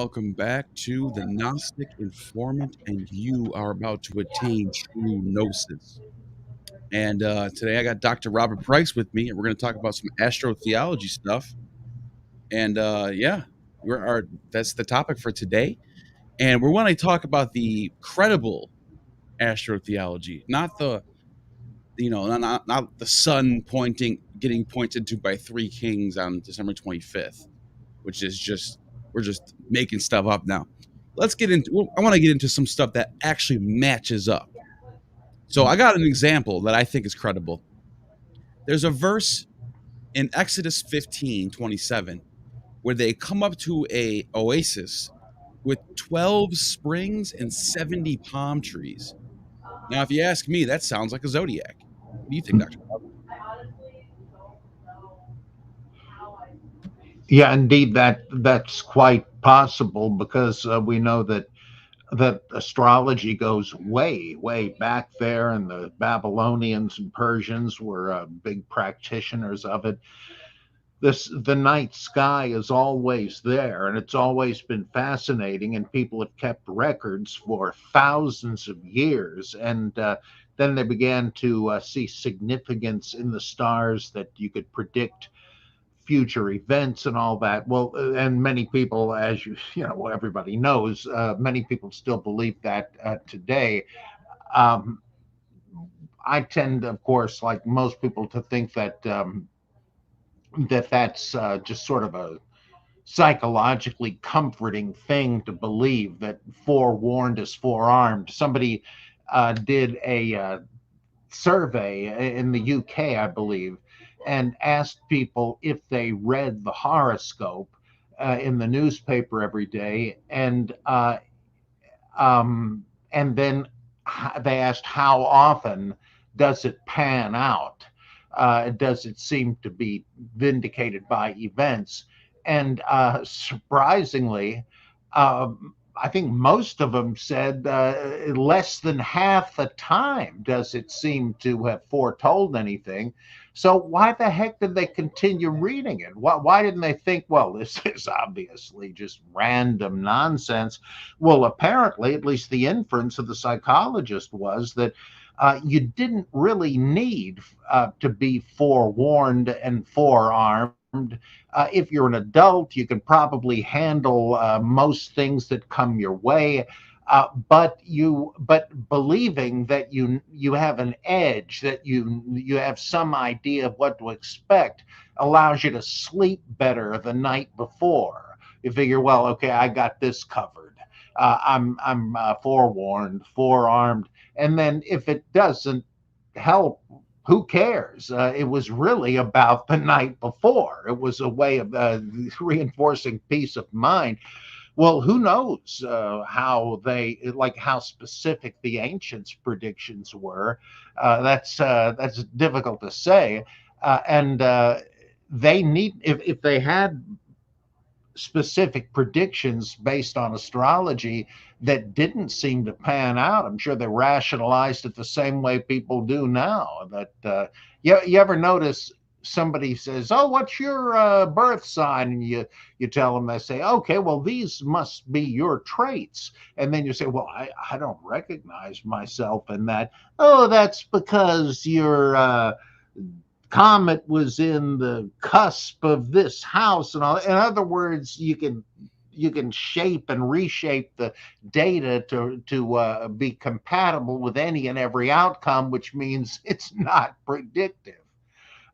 welcome back to the Gnostic Informant, and you are about to attain true gnosis. And today I got Dr. Robert Price with me, and we're going to talk about some astro-theology stuff. And that's the topic for today. And we want to talk about the credible astro-theology, not the not the sun getting pointed to by three kings on December 25th, which is just we're just making stuff up now. Let's get into. I want to get into some stuff that actually matches up. So I got an example that I think is credible. There's a verse in Exodus 15:27 where they come up to a oasis with 12 springs and 70 palm trees. Now, if you ask me, that sounds like a zodiac. What do you think, Dr. Bob? Yeah, indeed, that's quite possible because we know that astrology goes way back there, and the Babylonians and Persians were big practitioners of it. The night sky is always there, and it's always been fascinating, and people have kept records for thousands of years. And then they began to see significance in the stars that you could predict future events and all that. Well, and many people, as everybody knows, many people still believe that today. Um, I tend, of course, like most people, to think that that's just sort of a psychologically comforting thing to believe, that forewarned is forearmed. Somebody did a survey in the UK, I believe, and asked people if they read the horoscope in the newspaper every day, and then they asked how often does it pan out? Does it seem to be vindicated by events? And surprisingly, I think most of them said less than half the time does it seem to have foretold anything. So why the heck did they continue reading it? Why didn't they think, well, this is obviously just random nonsense? Well, apparently, at least the inference of the psychologist was that you didn't really need to be forewarned and forearmed. If you're an adult, you can probably handle most things that come your way. But believing that you have an edge, that you have some idea of what to expect, allows you to sleep better the night before. You figure, well, okay, I got this covered. I'm forewarned, forearmed, and then if it doesn't help, who cares? It was really about the night before. It was a way of reinforcing peace of mind. Well, who knows how specific the ancients' predictions were? That's difficult to say. And they need, if they had specific predictions based on astrology that didn't seem to pan out, I'm sure they rationalized it the same way people do now. That you ever notice somebody says, "Oh, what's your birth sign?" And you tell them, they say, "Okay, well, these must be your traits." And then you say, "Well, I don't recognize myself in that." "Oh, that's because you're comet was in the cusp of this house," and all. In other words, you can shape and reshape the data to be compatible with any and every outcome, which means it's not predictive.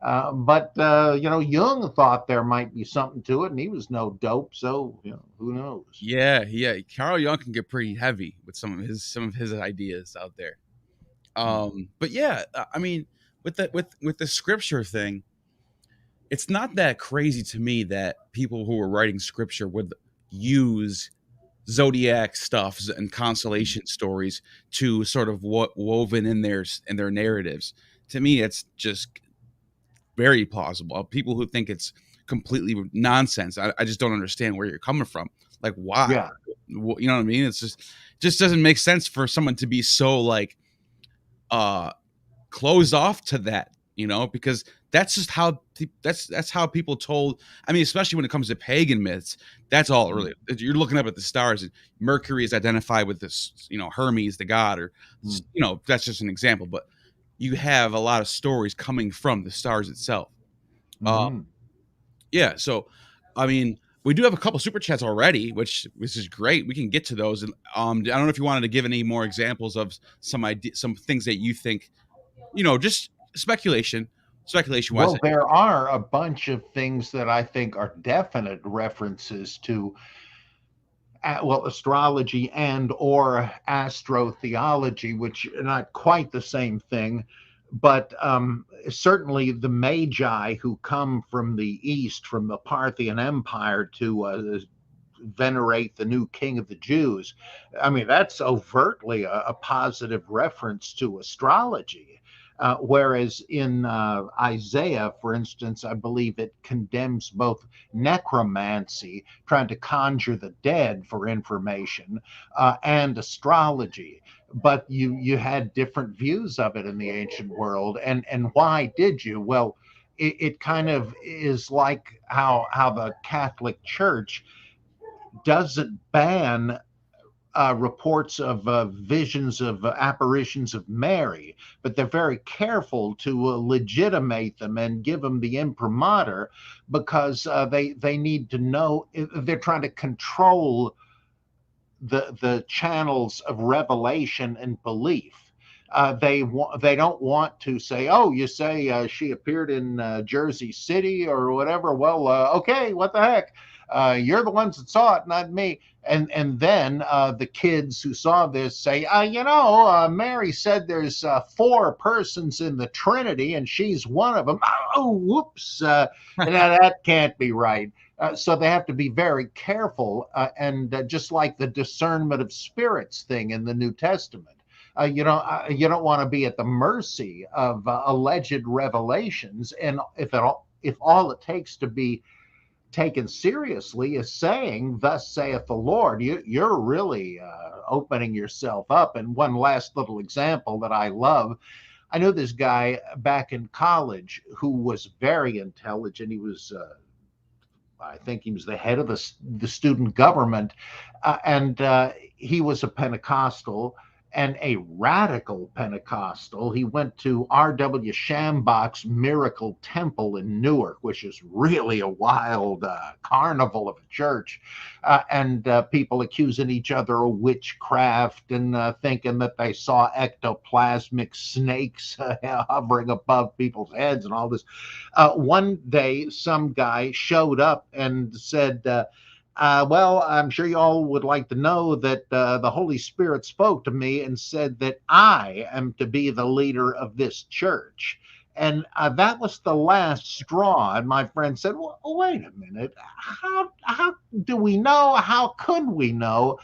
But Jung thought there might be something to it, and he was no dope, so who knows? Yeah. Carl Jung can get pretty heavy with some of his ideas out there. But yeah, I mean, with the scripture thing, it's not that crazy to me that people who are writing scripture would use zodiac stuff and constellation stories to sort of woven in their narratives. To me, it's just very plausible. People who think it's completely nonsense, I just don't understand where you're coming from. Like, why? Yeah. You know what I mean? It's just doesn't make sense for someone to be so like closed off to that. because that's just how that's how people told. I mean, especially when it comes to pagan myths, that's all really. You're looking up at the stars, and Mercury is identified with this, Hermes, the god, or that's just an example. But you have a lot of stories coming from the stars itself. Mm. Yeah, so I mean, we do have a couple super chats already, which is great. We can get to those, and I don't know if you wanted to give any more examples of some things that you think, just speculation wise. Well, there are a bunch of things that I think are definite references to astrology and or astro-theology, which are not quite the same thing, but certainly the magi who come from the east, from the Parthian Empire, to venerate the new king of the Jews. I mean, that's overtly a positive reference to astrology. Whereas in Isaiah, for instance, I believe it condemns both necromancy, trying to conjure the dead for information, and astrology. But you had different views of it in the ancient world, and why did you? Well, it kind of is like how the Catholic Church doesn't ban reports of visions of apparitions of Mary, but they're very careful to legitimate them and give them the imprimatur, because they need to know. They're trying to control the channels of revelation and belief. They don't want to say, oh, you say she appeared in Jersey City or whatever. Well, okay, what the heck? You're the ones that saw it, not me. And then the kids who saw this say, Mary said there's 4 persons in the Trinity, and she's one of them. Oh, whoops! That can't be right. So they have to be very careful, and just like the discernment of spirits thing in the New Testament. You don't want to be at the mercy of alleged revelations, and if all it takes to be taken seriously is saying, "Thus saith the Lord," you're really opening yourself up. And one last little example that I love. I know this guy back in college who was very intelligent. He was I think he was the head of the student government, and he was a Pentecostal, and a radical Pentecostal. He went to R.W. Shambach's Miracle Temple in Newark, which is really a wild carnival of a church, and people accusing each other of witchcraft and thinking that they saw ectoplasmic snakes hovering above people's heads and all this. One day, some guy showed up and said, well, I'm sure you all would like to know that the Holy Spirit spoke to me and said that I am to be the leader of this church. And that was the last straw. And my friend said, well, wait a minute. How do we know? How could we know?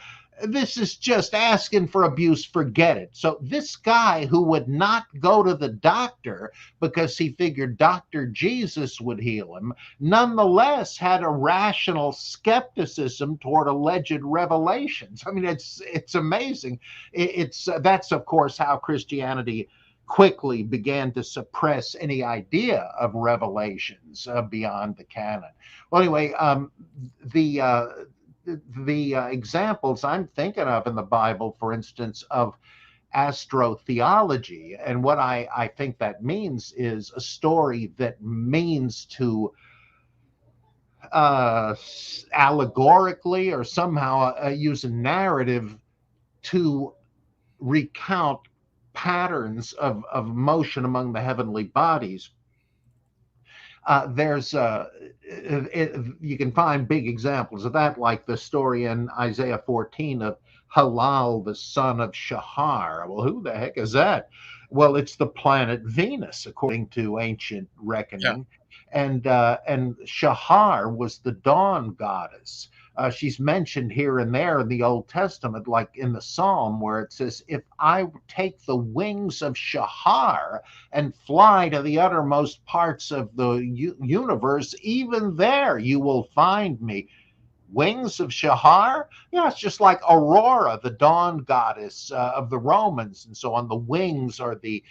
This is just asking for abuse. Forget it. So this guy who would not go to the doctor because he figured Dr. Jesus would heal him, nonetheless had a rational skepticism toward alleged revelations. I mean, it's amazing. That's of course how Christianity quickly began to suppress any idea of revelations beyond the canon. Well, anyway, the examples I'm thinking of in the Bible, for instance, of astro-theology, and what I think that means is a story that means to allegorically or somehow use a narrative to recount patterns of motion among the heavenly bodies. You can find big examples of that, like the story in Isaiah 14 of Halal, the son of Shahar. Well, who the heck is that? Well, it's the planet Venus, according to ancient reckoning. Yeah. And Shahar was the dawn goddess. She's mentioned here and there in the Old Testament, like in the Psalm where it says, if I take the wings of Shahar and fly to the uttermost parts of the universe, even there you will find me. wings of Shahar? Yeah, it's just like Aurora, the dawn goddess of the Romans, and so on. The wings are the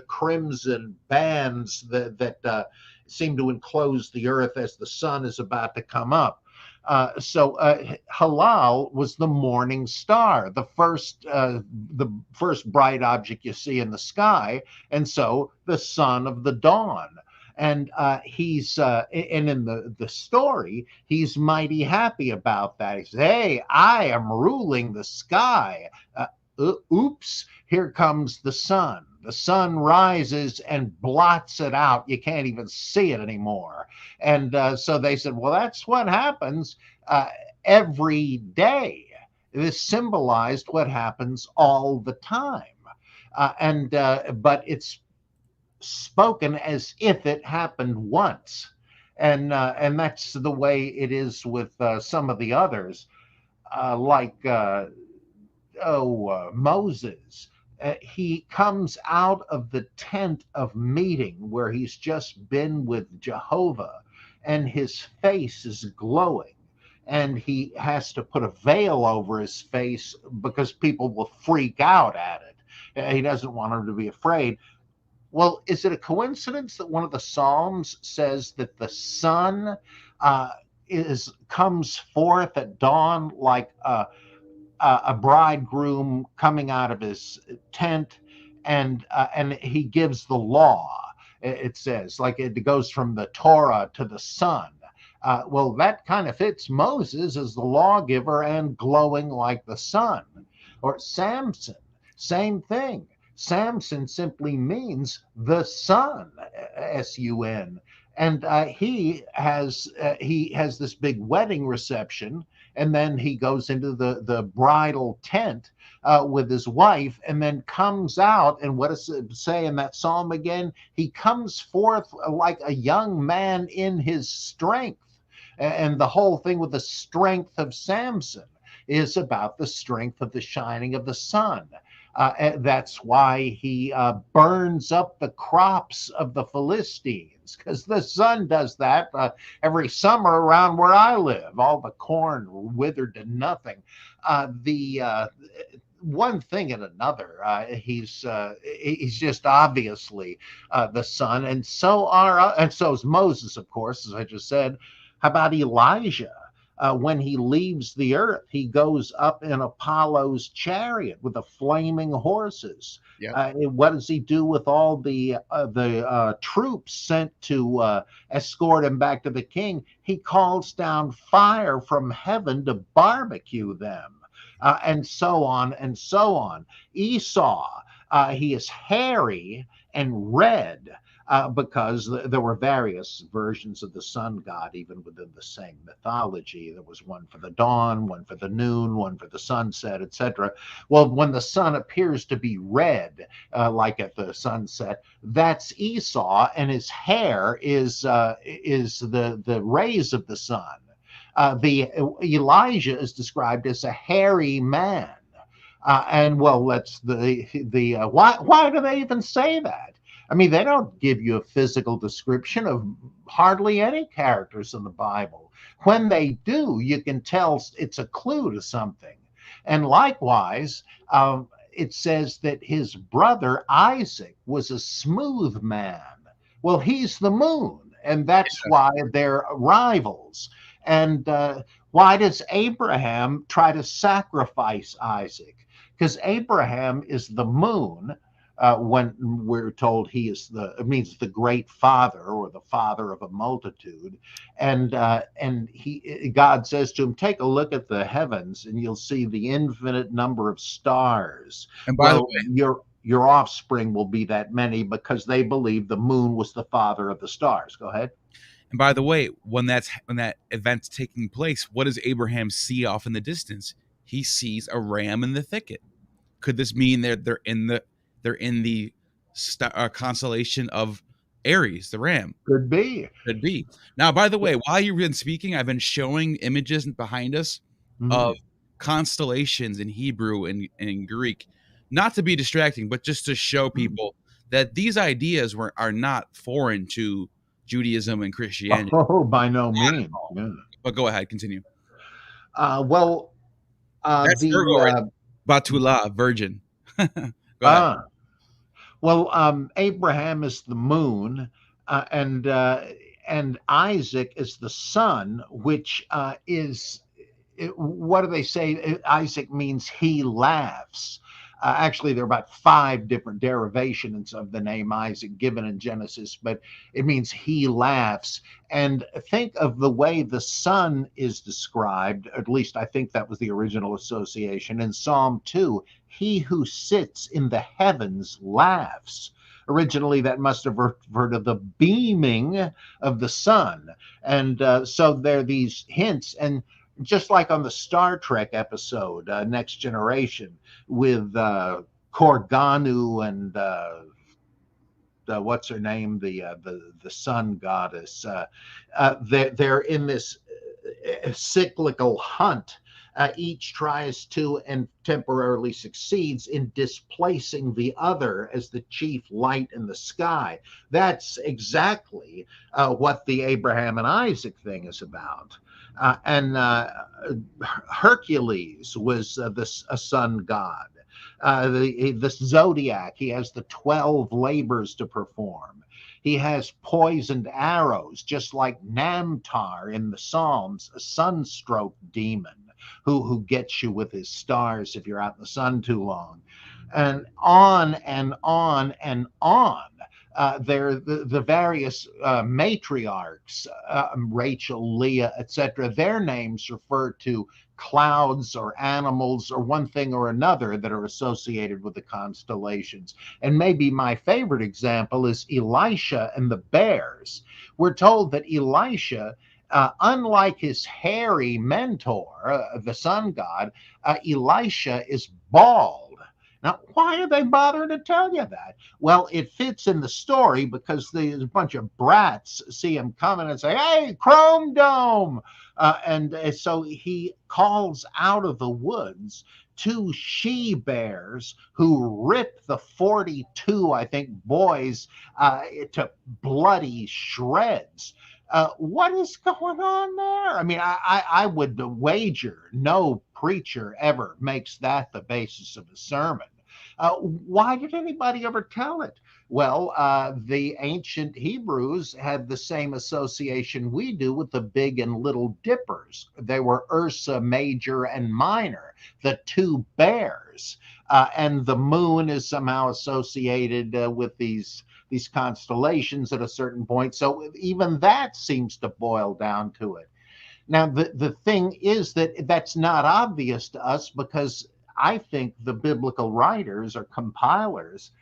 crimson bands that seem to enclose the earth as the sun is about to come up. So Halal was the morning star, the first bright object you see in the sky, and so the son of the dawn. And and in the story, he's mighty happy about that. He says, "Hey, I am ruling the sky." Oops! Here comes the sun. The sun rises and blots it out. You can't even see it anymore. And so they said, well, that's what happens every day. This symbolized what happens all the time. But it's spoken as if it happened once. And that's the way it is with some of the others, Moses. He comes out of the tent of meeting where he's just been with Jehovah, and his face is glowing. And he has to put a veil over his face because people will freak out at it. He doesn't want them to be afraid. Well, is it a coincidence that one of the Psalms says that the sun comes forth at dawn like a bridegroom coming out of his tent, and he gives the law? It says, like, it goes from the Torah to the sun. Well, that kind of fits Moses as the lawgiver and glowing like the sun. Or Samson, same thing. Samson simply means the sun, S-U-N. And he has this big wedding reception, and then he goes into the bridal tent with his wife, and then comes out. And what does it say in that psalm again? He comes forth like a young man in his strength. And the whole thing with the strength of Samson is about the strength of the shining of the sun. That's why he burns up the crops of the Philistines, because the sun does that every summer around where I live. All the corn withered to nothing. One thing and another, he's just obviously the sun, and so is Moses, of course, as I just said. How about Elijah? When he leaves the earth, he goes up in Apollo's chariot with the flaming horses. Yep. What does he do with all the troops sent to escort him back to the king? He calls down fire from heaven to barbecue them, and so on and so on. Esau, he is hairy and red. Because there were various versions of the sun god even within the same mythology. There was one for the dawn, one for the noon, one for the sunset, etc. Well, when the sun appears to be red, like at the sunset, that's Esau, and his hair is the rays of the sun. The Elijah is described as a hairy man, and well, that's why do they even say that? I mean, they don't give you a physical description of hardly any characters in the Bible. When they do, you can tell it's a clue to something. And likewise, it says that his brother Isaac was a smooth man. Well, he's the moon, and that's why they're rivals. And why does Abraham try to sacrifice Isaac? Because Abraham is the moon. When we're told it means the great father, or the father of a multitude, and God says to him, take a look at the heavens, and you'll see the infinite number of stars. And by the way, your offspring will be that many, because they believe the moon was the father of the stars. Go ahead. And by the way, when that event's taking place, what does Abraham see off in the distance? He sees a ram in the thicket. Could this mean they're in the constellation of Aries, the ram? Could be. Could be. Now, by the way, while you've been speaking, I've been showing images behind us of constellations in Hebrew and in Greek, not to be distracting, but just to show people that these ideas are not foreign to Judaism and Christianity. Oh, by no means. Yeah. But go ahead, continue. Well, That's Virgo, the right? Batula, virgin. Go ahead. uh, Abraham is the moon, and Isaac is the sun, which is what do they say? Isaac means he laughs. Actually, there are about five different derivations of the name Isaac given in Genesis, but it means he laughs. And think of the way the sun is described, at least I think that was the original association in Psalm 2. He who sits in the heavens laughs. Originally, that must have referred to the beaming of the sun. And so there are these hints. And just like on the Star Trek episode, Next Generation, with Korganu and what's her name, the sun goddess. They're in this cyclical hunt. Each tries to and temporarily succeeds in displacing the other as the chief light in the sky. That's exactly what the Abraham and Isaac thing is about. And Hercules was a sun god. The zodiac, he has the 12 labors to perform. He has poisoned arrows, just like Namtar in the Psalms, a sunstroke demon who gets you with his stars if you're out in the sun too long. And on and on and on. There the various matriarchs, Rachel, Leah, etc. Their names refer to clouds or animals or one thing or another that are associated with the constellations. And maybe my favorite example is Elisha and the bears. We're told that Elisha, unlike his hairy mentor, the sun god, Elisha is bald. Now, why are they bothering to tell you that? Well, it fits in the story because there's a bunch of brats see him coming and say, "Hey, Chrome Dome!" And so he calls out of the woods two she bears who rip the 42, I think, boys to bloody shreds. What is going on there? I mean, I would wager no preacher ever makes that the basis of a sermon. Why did anybody ever tell it? Well, the ancient Hebrews had the same association we do with the big and little dippers. They were Ursa Major and Minor, the two bears. And the moon is somehow associated with these constellations at a certain point. So even that seems to boil down to it. Now, the thing is that that's not obvious to us because I think the biblical writers or compilers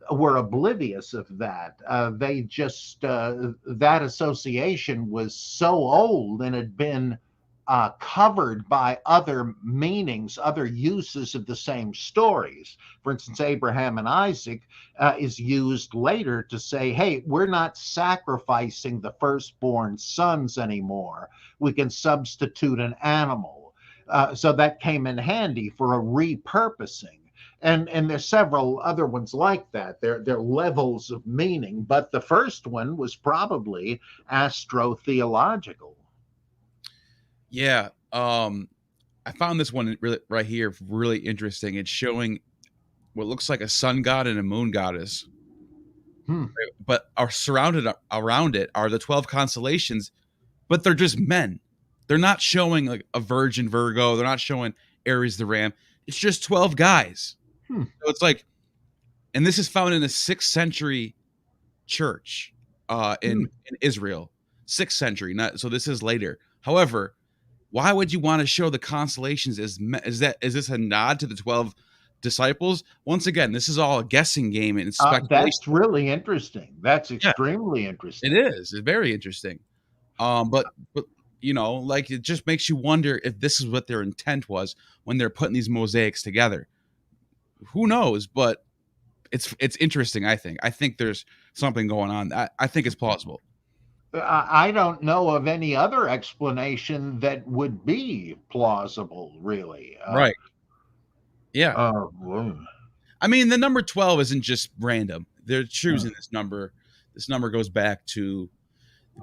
were oblivious of that. They just, that association was so old and had been covered by other meanings, other uses of the same stories. For instance, Abraham and Isaac is used later to say, hey, we're not sacrificing the firstborn sons anymore. We can substitute an animal. So that came in handy for a repurposing. And there's several other ones like that. They're levels of meaning, but the first one was probably astro-theological. Yeah. I found this one really right here really interesting. It's showing what looks like a sun god and a moon goddess. But are surrounded around it are the 12 constellations, but they're just men. They're not showing like a virgin Virgo. They're not showing Aries the ram. It's just 12 guys. So it's like, and this is found in the 6th century church in Israel. 6th century. Not so this is later. However, why would you want to show the constellations is this a nod to the 12 disciples? Once again, this is all a guessing game and speculation. That's really interesting. That's extremely interesting. It is. It's very interesting. But you know, like it just makes you wonder if this is what their intent was when they're putting these mosaics together. Who knows? But it's interesting. I think there's something going on. I think it's plausible. I don't know of any other explanation that would be plausible, really. Right. Yeah. I mean, the number 12 isn't just random. They're choosing this number. This number goes back to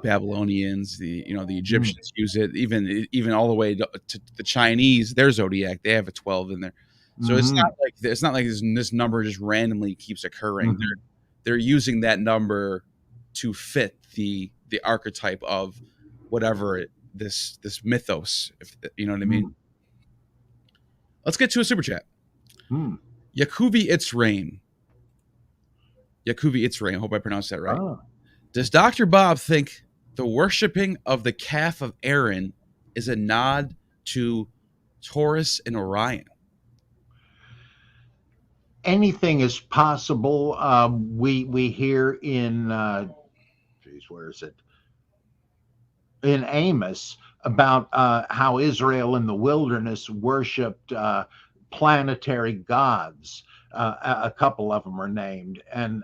Babylonians, the Mm. Egyptians use it, even all the way to the Chinese, their zodiac, they have a 12 in there. So Mhm. it's not like this number just randomly keeps occurring. Mhm. They're using that number to fit the archetype of whatever this mythos, if you know what I mean. Mm. Let's get to a super chat. Mm. Yakubi Itzrain. Yakubi Itzrain. I hope I pronounced that right. Oh. Does Dr. Bob think the worshiping of the calf of Aaron is a nod to Taurus and Orion? Anything is possible. We hear in where is it? In Amos about how Israel in the wilderness worshipped planetary gods. A couple of them are named, and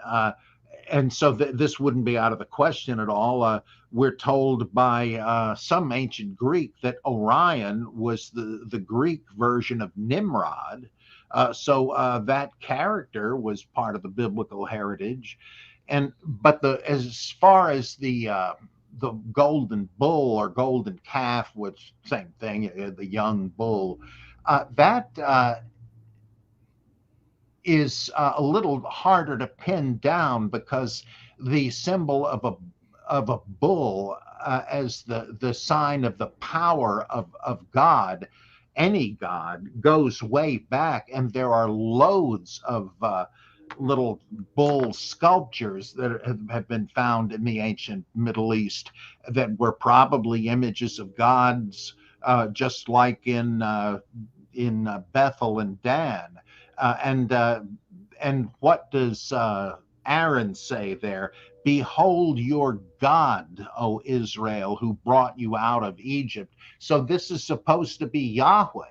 so this wouldn't be out of the question at all. We're told by some ancient Greek that Orion was the Greek version of Nimrod. So that character was part of the biblical heritage, but as far as the golden bull or golden calf, which same thing, the young bull, that is a little harder to pin down because the symbol of a bull as the sign of the power of God, any God, goes way back, and there are loads of little bull sculptures that have been found in the ancient Middle East that were probably images of gods, just like in Bethel and Dan. And what does Aaron say there? Behold your God, O Israel, who brought you out of Egypt. So this is supposed to be Yahweh.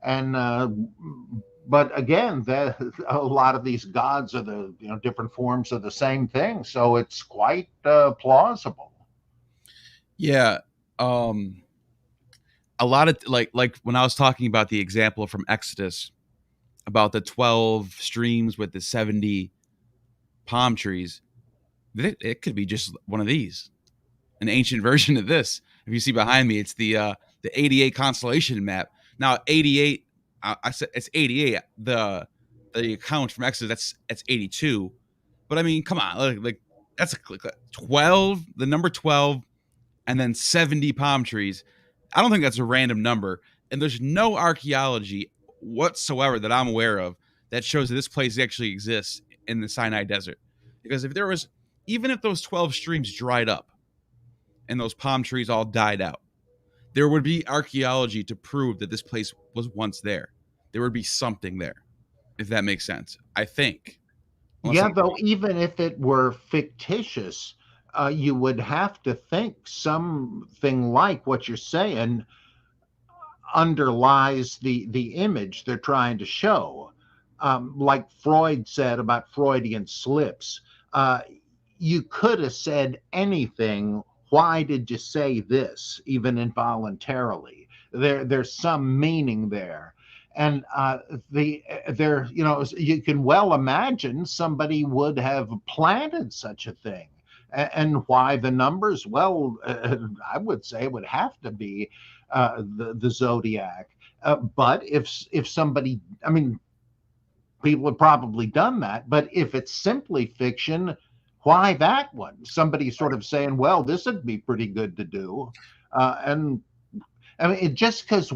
And but again, a lot of these gods are the different forms of the same thing. So it's quite plausible. Yeah. A lot of like when I was talking about the example from Exodus about the 12 streams with the 70 palm trees, it could be just one of these, an ancient version of this. If you see behind me, it's the 88 constellation map. Now 88, I said it's 88. The account from Exodus, that's 82. But I mean, come on, like that's 12, the number 12, and then 70 palm trees. I don't think that's a random number. And there's no archaeology whatsoever that I'm aware of that shows that this place actually exists in the Sinai Desert. Because if there was, even if those 12 streams dried up and those palm trees all died out, there would be archaeology to prove that this place was once there. There would be something there, if that makes sense. I think. Unless Yeah, I'm though, wrong. even if it were fictitious, you would have to think something like what you're saying underlies the image they're trying to show. Like Freud said about Freudian slips, you could have said anything. Why did you say this, even involuntarily? There's some meaning there. And there, you can well imagine somebody would have planted such a thing. And why the numbers? Well, I would say it would have to be the zodiac. But if somebody, I mean, people have probably done that. But if it's simply fiction, why that one? Somebody sort of saying, well, this would be pretty good to do. And I mean, just because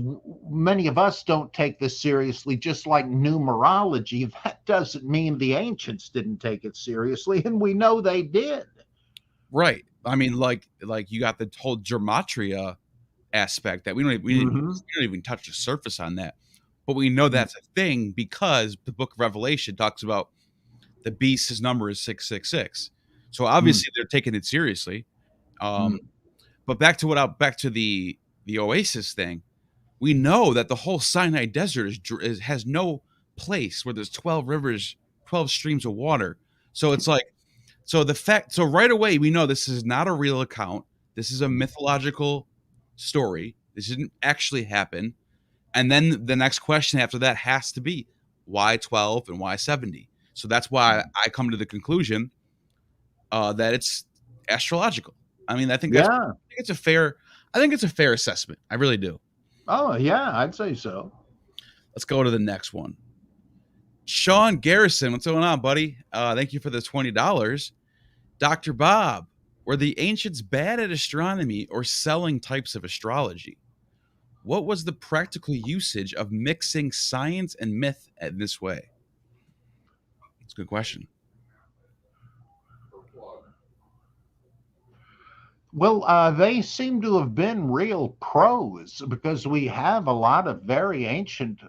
many of us don't take this seriously, just like numerology, that doesn't mean the ancients didn't take it seriously, and we know they did. Right. I mean, like you got the whole gematria aspect that Mm-hmm. we don't even touch the surface on that, but we know that's a thing because the Book of Revelation talks about the beast's number is 666. So Mm-hmm. obviously they're taking it seriously. But back to the Oasis thing. We know that the whole Sinai Desert has no place where there's 12 rivers, 12 streams of water. So it's like, so right away we know this is not a real account. This is a mythological story. This didn't actually happen. And then the next question after that has to be why 12 and why 70? So that's why I come to the conclusion that it's astrological. I mean, Yeah. I think it's a fair assessment. I really do. Oh, yeah, I'd say so. Let's go to the next one. Sean Garrison, what's going on, buddy? Thank you for the $20. Dr. Bob, were the ancients bad at astronomy or selling types of astrology? What was the practical usage of mixing science and myth in this way? That's a good question. Well, they seem to have been real pros because we have a lot of very ancient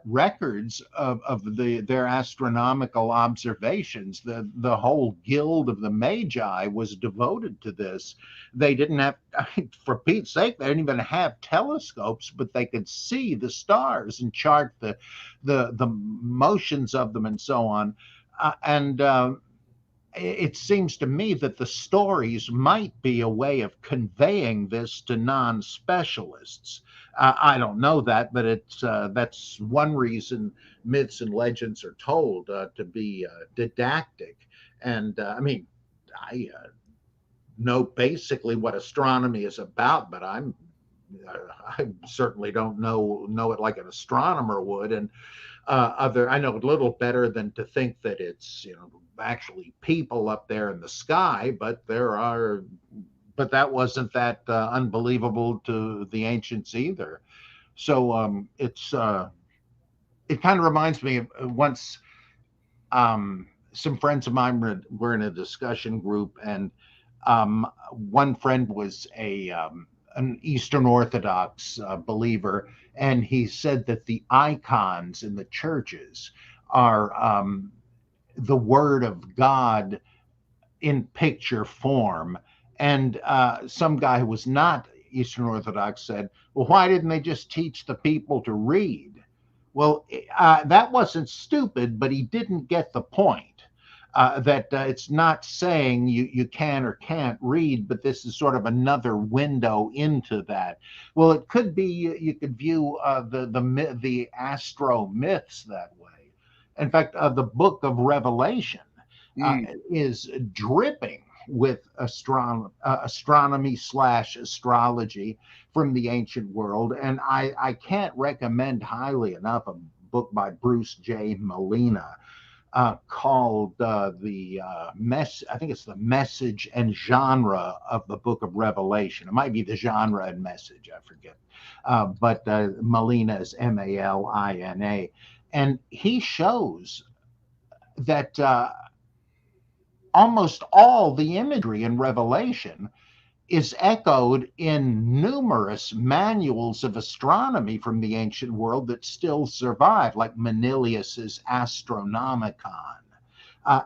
records of their astronomical observations. The whole guild of the Magi was devoted to this. They didn't have, for Pete's sake, they didn't even have telescopes, but they could see the stars and chart the motions of them and so on. And it seems to me that the stories might be a way of conveying this to non-specialists. I don't know that, but it's that's one reason myths and legends are told to be didactic. And I mean, I know basically what astronomy is about, but I certainly don't know it like an astronomer would. And I know a little better than to think that it's actually people up there in the sky, but that wasn't that unbelievable to the ancients either. So it kind of reminds me of once some friends of mine were in a discussion group, and one friend was an Eastern Orthodox believer, and he said that the icons in the churches are the Word of God in picture form. And some guy who was not Eastern Orthodox said, well, why didn't they just teach the people to read? Well, that wasn't stupid, but he didn't get the point. That it's not saying you can or can't read, but this is sort of another window into that. Well, it could be you could view the astro myths that way. In fact, the book of Revelation is dripping with astronomy slash astrology from the ancient world. And I can't recommend highly enough a book by Bruce J. Molina called I think it's the message and genre of the book of Revelation. It might be the genre and message, I forget. But Molina is Malina. And he shows that almost all the imagery in Revelation is echoed in numerous manuals of astronomy from the ancient world that still survive, like Manilius's Astronomicon.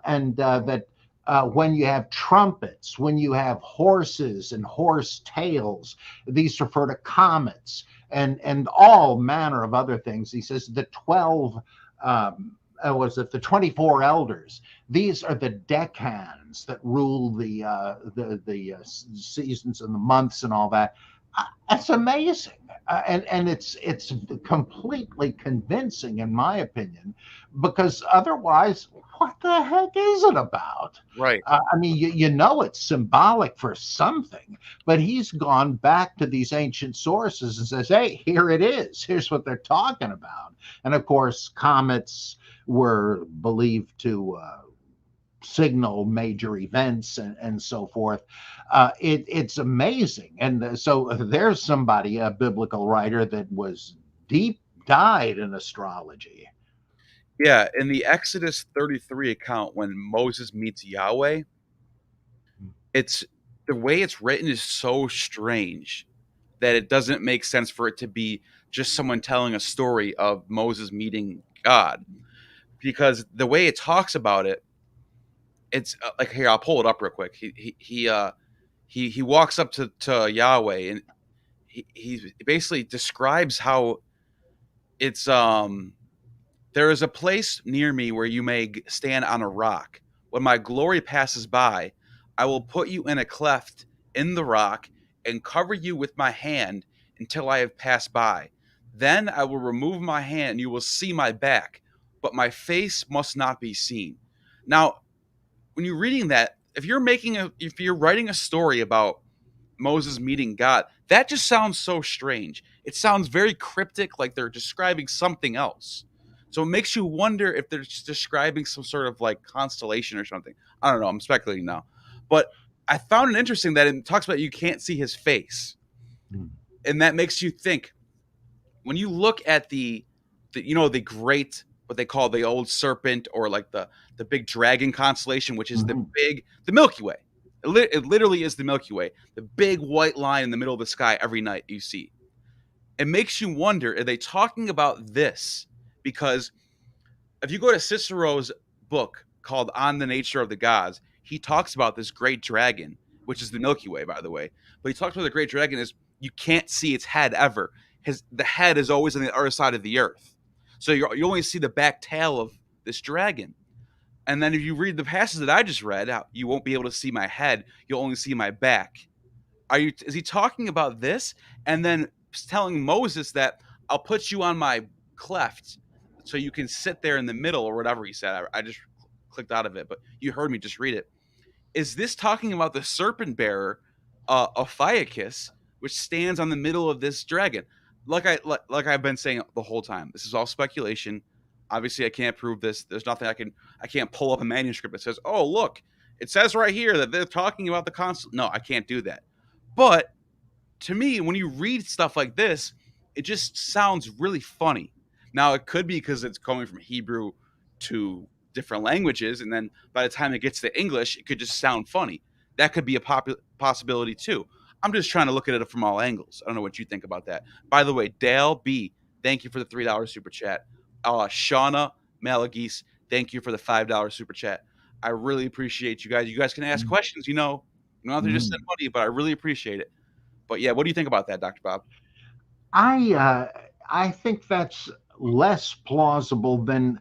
And that when you have trumpets, when you have horses and horse tails, these refer to comets and all manner of other things. He says the 12 was it the 24 elders? These are the decans that rule the seasons and the months and all that. It's amazing, and it's completely convincing in my opinion, because otherwise, what the heck is it about? Right. I mean, you know it's symbolic for something, but he's gone back to these ancient sources and says, "Hey, here it is. Here's what they're talking about." And of course, comets were believed to signal major events and so forth. It's amazing. And so there's somebody, a biblical writer, that was deep dyed in astrology. Yeah, in the Exodus 33 account, when Moses meets Yahweh, it's the way it's written is so strange that it doesn't make sense for it to be just someone telling a story of Moses meeting God, because the way it talks about it, it's like, here, I'll pull it up real quick. He walks up to Yahweh, and he basically describes how it's there is a place near me where you may stand on a rock. When my glory passes by, I will put you in a cleft in the rock and cover you with my hand until I have passed by. Then I will remove my hand, and you will see my back, but my face must not be seen. Now, when you're reading that, if you're writing a story about Moses meeting God, that just sounds so strange. It sounds very cryptic, like they're describing something else. So it makes you wonder if they're just describing some sort of like constellation or something. I don't know. I'm speculating now. But I found it interesting that it talks about you can't see his face. And that makes you think, when you look at the great, what they call the old serpent, or like the big dragon constellation, which is the Milky Way. It literally is the Milky Way, the big white line in the middle of the sky every night you see. It makes you wonder, are they talking about this? Because if you go to Cicero's book called On the Nature of the Gods, he talks about this great dragon, which is the Milky Way, by the way. But he talks about the great dragon is you can't see its head ever. The head is always on the other side of the earth. So you only see the back tail of this dragon. And then if you read the passage that I just read, you won't be able to see my head. You'll only see my back. Is he talking about this? And then telling Moses that I'll put you on my cleft so you can sit there in the middle, or whatever he said. I just clicked out of it, but you heard me just read it. Is this talking about the serpent bearer, Ophiuchus, which stands on the middle of this dragon? Like I've been saying the whole time, this is all speculation. Obviously, I can't prove this. There's nothing I can't pull up a manuscript that says, "Oh, look, it says right here that they're talking about the constant." No, I can't do that. But to me, when you read stuff like this, it just sounds really funny. Now, it could be because it's going from Hebrew to different languages, and then by the time it gets to English, it could just sound funny. That could be a possibility too. I'm just trying to look at it from all angles. I don't know what you think about that. By the way, Dale B, thank you for the $3 super chat. Shauna Malagise, thank you for the $5 super chat. I really appreciate you guys. You guys can ask questions. You don't have to just send money, but I really appreciate it. But yeah, what do you think about that, Dr. Bob? I think that's less plausible than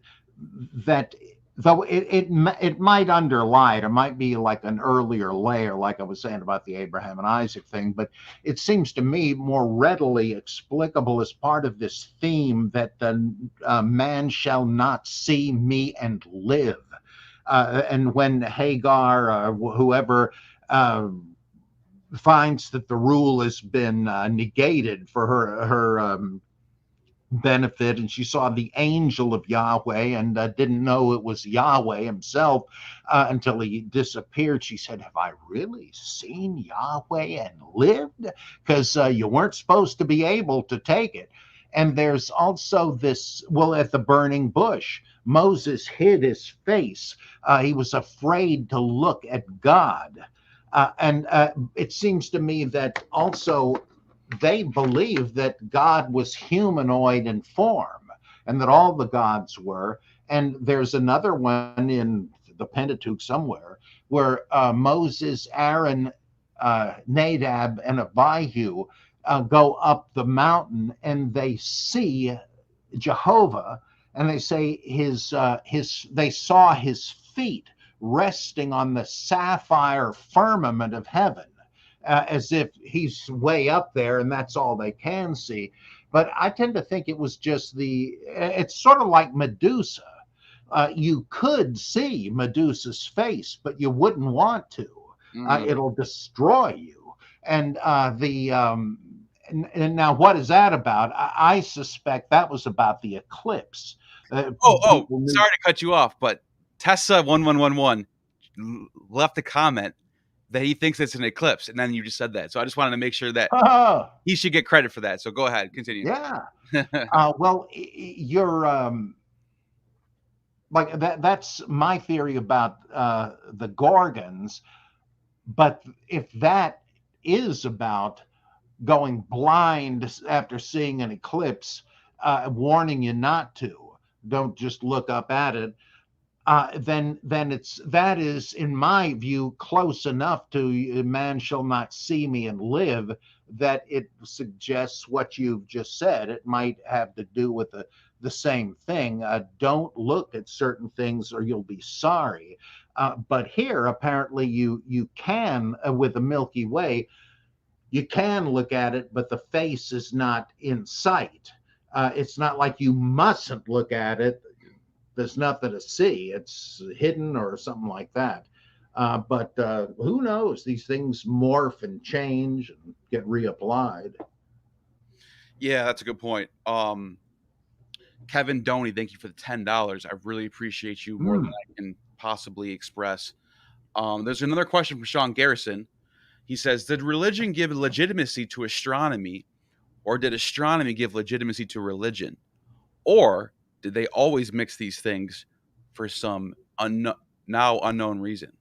that, though it might underlie it. It might be like an earlier layer, like I was saying about the Abraham and Isaac thing, but it seems to me more readily explicable as part of this theme that the man shall not see me and live. And when Hagar, whoever, finds that the rule has been negated for her benefit, and she saw the angel of Yahweh and didn't know it was Yahweh himself until he disappeared. She said, "Have I really seen Yahweh and lived?" Because you weren't supposed to be able to take it. And there's also this, well, at the burning bush, Moses hid his face. He was afraid to look at God. And it seems to me that also they believed that God was humanoid in form, and that all the gods were. And there's another one in the Pentateuch somewhere where Moses, Aaron, Nadab, and Abihu go up the mountain, and they see Jehovah, and they say they saw his feet resting on the sapphire firmament of heaven, as if he's way up there and that's all they can see. But I tend to think it was just it's sort of like Medusa. You could see Medusa's face, but you wouldn't want to. It'll destroy you. And and now what is that about? I suspect that was about the eclipse. Sorry to cut you off, but Tessa1111 left a comment that he thinks it's an eclipse, and then you just said that. So I just wanted to make sure that he should get credit for that. So go ahead, continue. Yeah. Well, you're like that's my theory about the Gorgons. But if that is about going blind after seeing an eclipse, warning you not to, don't just look up at it, then that is, in my view, close enough to "man shall not see me and live," that it suggests what you've just said. It might have to do with the same thing. Don't look at certain things or you'll be sorry. But here, apparently, you can, with the Milky Way, you can look at it, but the face is not in sight. It's not like you mustn't look at it. There's nothing to see. It's hidden or something like that. But who knows? These things morph and change and get reapplied. Yeah, that's a good point. Kevin Doney, thank you for the $10. I really appreciate you more than Hmm. I can possibly express. There's another question from Sean Garrison. He says, "Did religion give legitimacy to astronomy, or did astronomy give legitimacy to religion, or did they always mix these things for some now unknown reason?"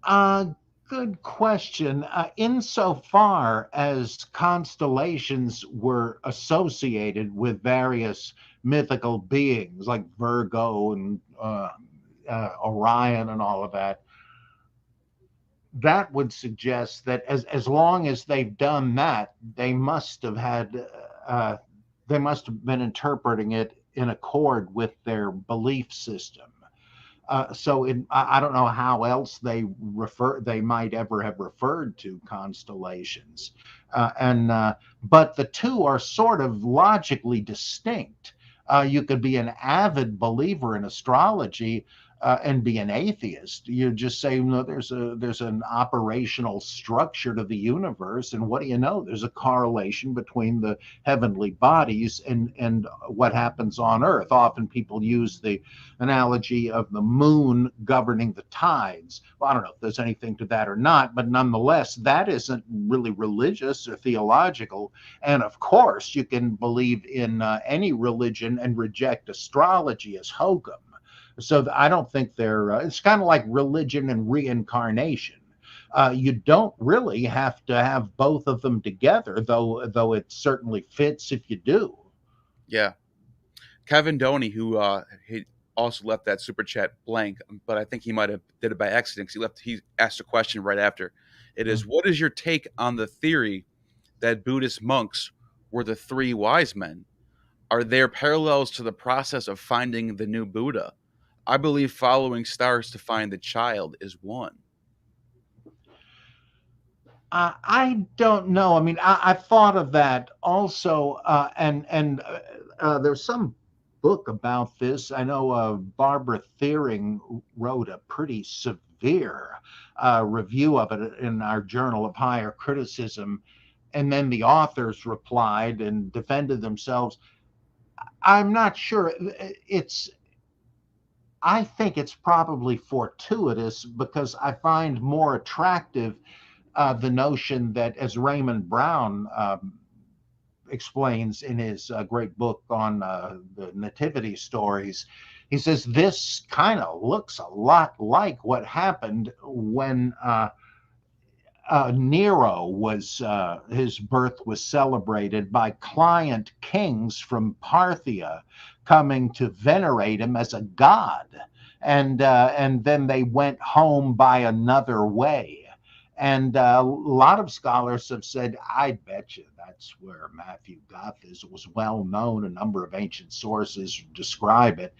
Uh, Good question. Insofar as constellations were associated with various mythical beings like Virgo and Orion and all of that, that would suggest that as long as they've done that, uh, they must have been interpreting it in accord with their belief system. I don't know how else they might ever have referred to constellations, and but the two are sort of logically distinct. You could be an avid believer in astrology and be an atheist. You just say, no, there's an operational structure to the universe, and what do you know? There's a correlation between the heavenly bodies and what happens on Earth. Often people use the analogy of the moon governing the tides. Well, I don't know if there's anything to that or not, but nonetheless, that isn't really religious or theological. And of course, you can believe in any religion and reject astrology as hokum. So I don't think it's kind of like religion and reincarnation. You don't really have to have both of them together, though it certainly fits if you do. Yeah, Kevin Doney, who he also left that super chat blank, but I think he might have did it by accident because he asked a question right after. It is, what is your take on the theory that Buddhist monks were the three wise men? Are there parallels to the process of finding the new Buddha? I believe following stars to find the child is one. I don't know. I mean, I thought of that also, and there's some book about this. I know Barbara Thiering wrote a pretty severe review of it in our Journal of Higher Criticism, and then the authors replied and defended themselves. I'm not sure. I think it's probably fortuitous because I find more attractive the notion that, as Raymond Brown explains in his great book on the nativity stories, he says this kind of looks a lot like what happened when Nero his birth was celebrated by client kings from Parthia coming to venerate him as a god, and then they went home by another way. And a lot of scholars have said, I bet you that's where Matthew got this. It was well known. A number of ancient sources describe it.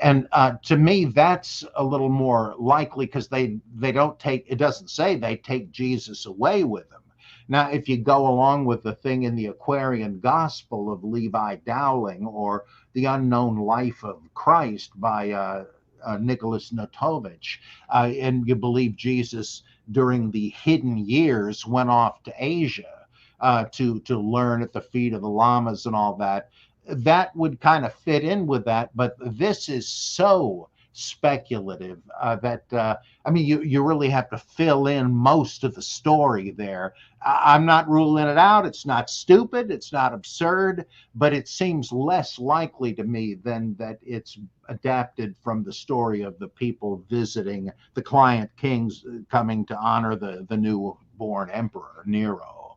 And to me, that's a little more likely because they don't take, it doesn't say they take Jesus away with them. Now, if you go along with the thing in the Aquarian Gospel of Levi Dowling or The Unknown Life of Christ by Nicholas Notovich, and you believe Jesus during the hidden years went off to Asia to learn at the feet of the lamas and all that, that would kind of fit in with that. But this is so speculative that I mean, you really have to fill in most of the story there. I'm not ruling it out. It's not stupid. It's not absurd, but it seems less likely to me than that it's adapted from the story of the people visiting the client kings coming to honor the newborn emperor Nero.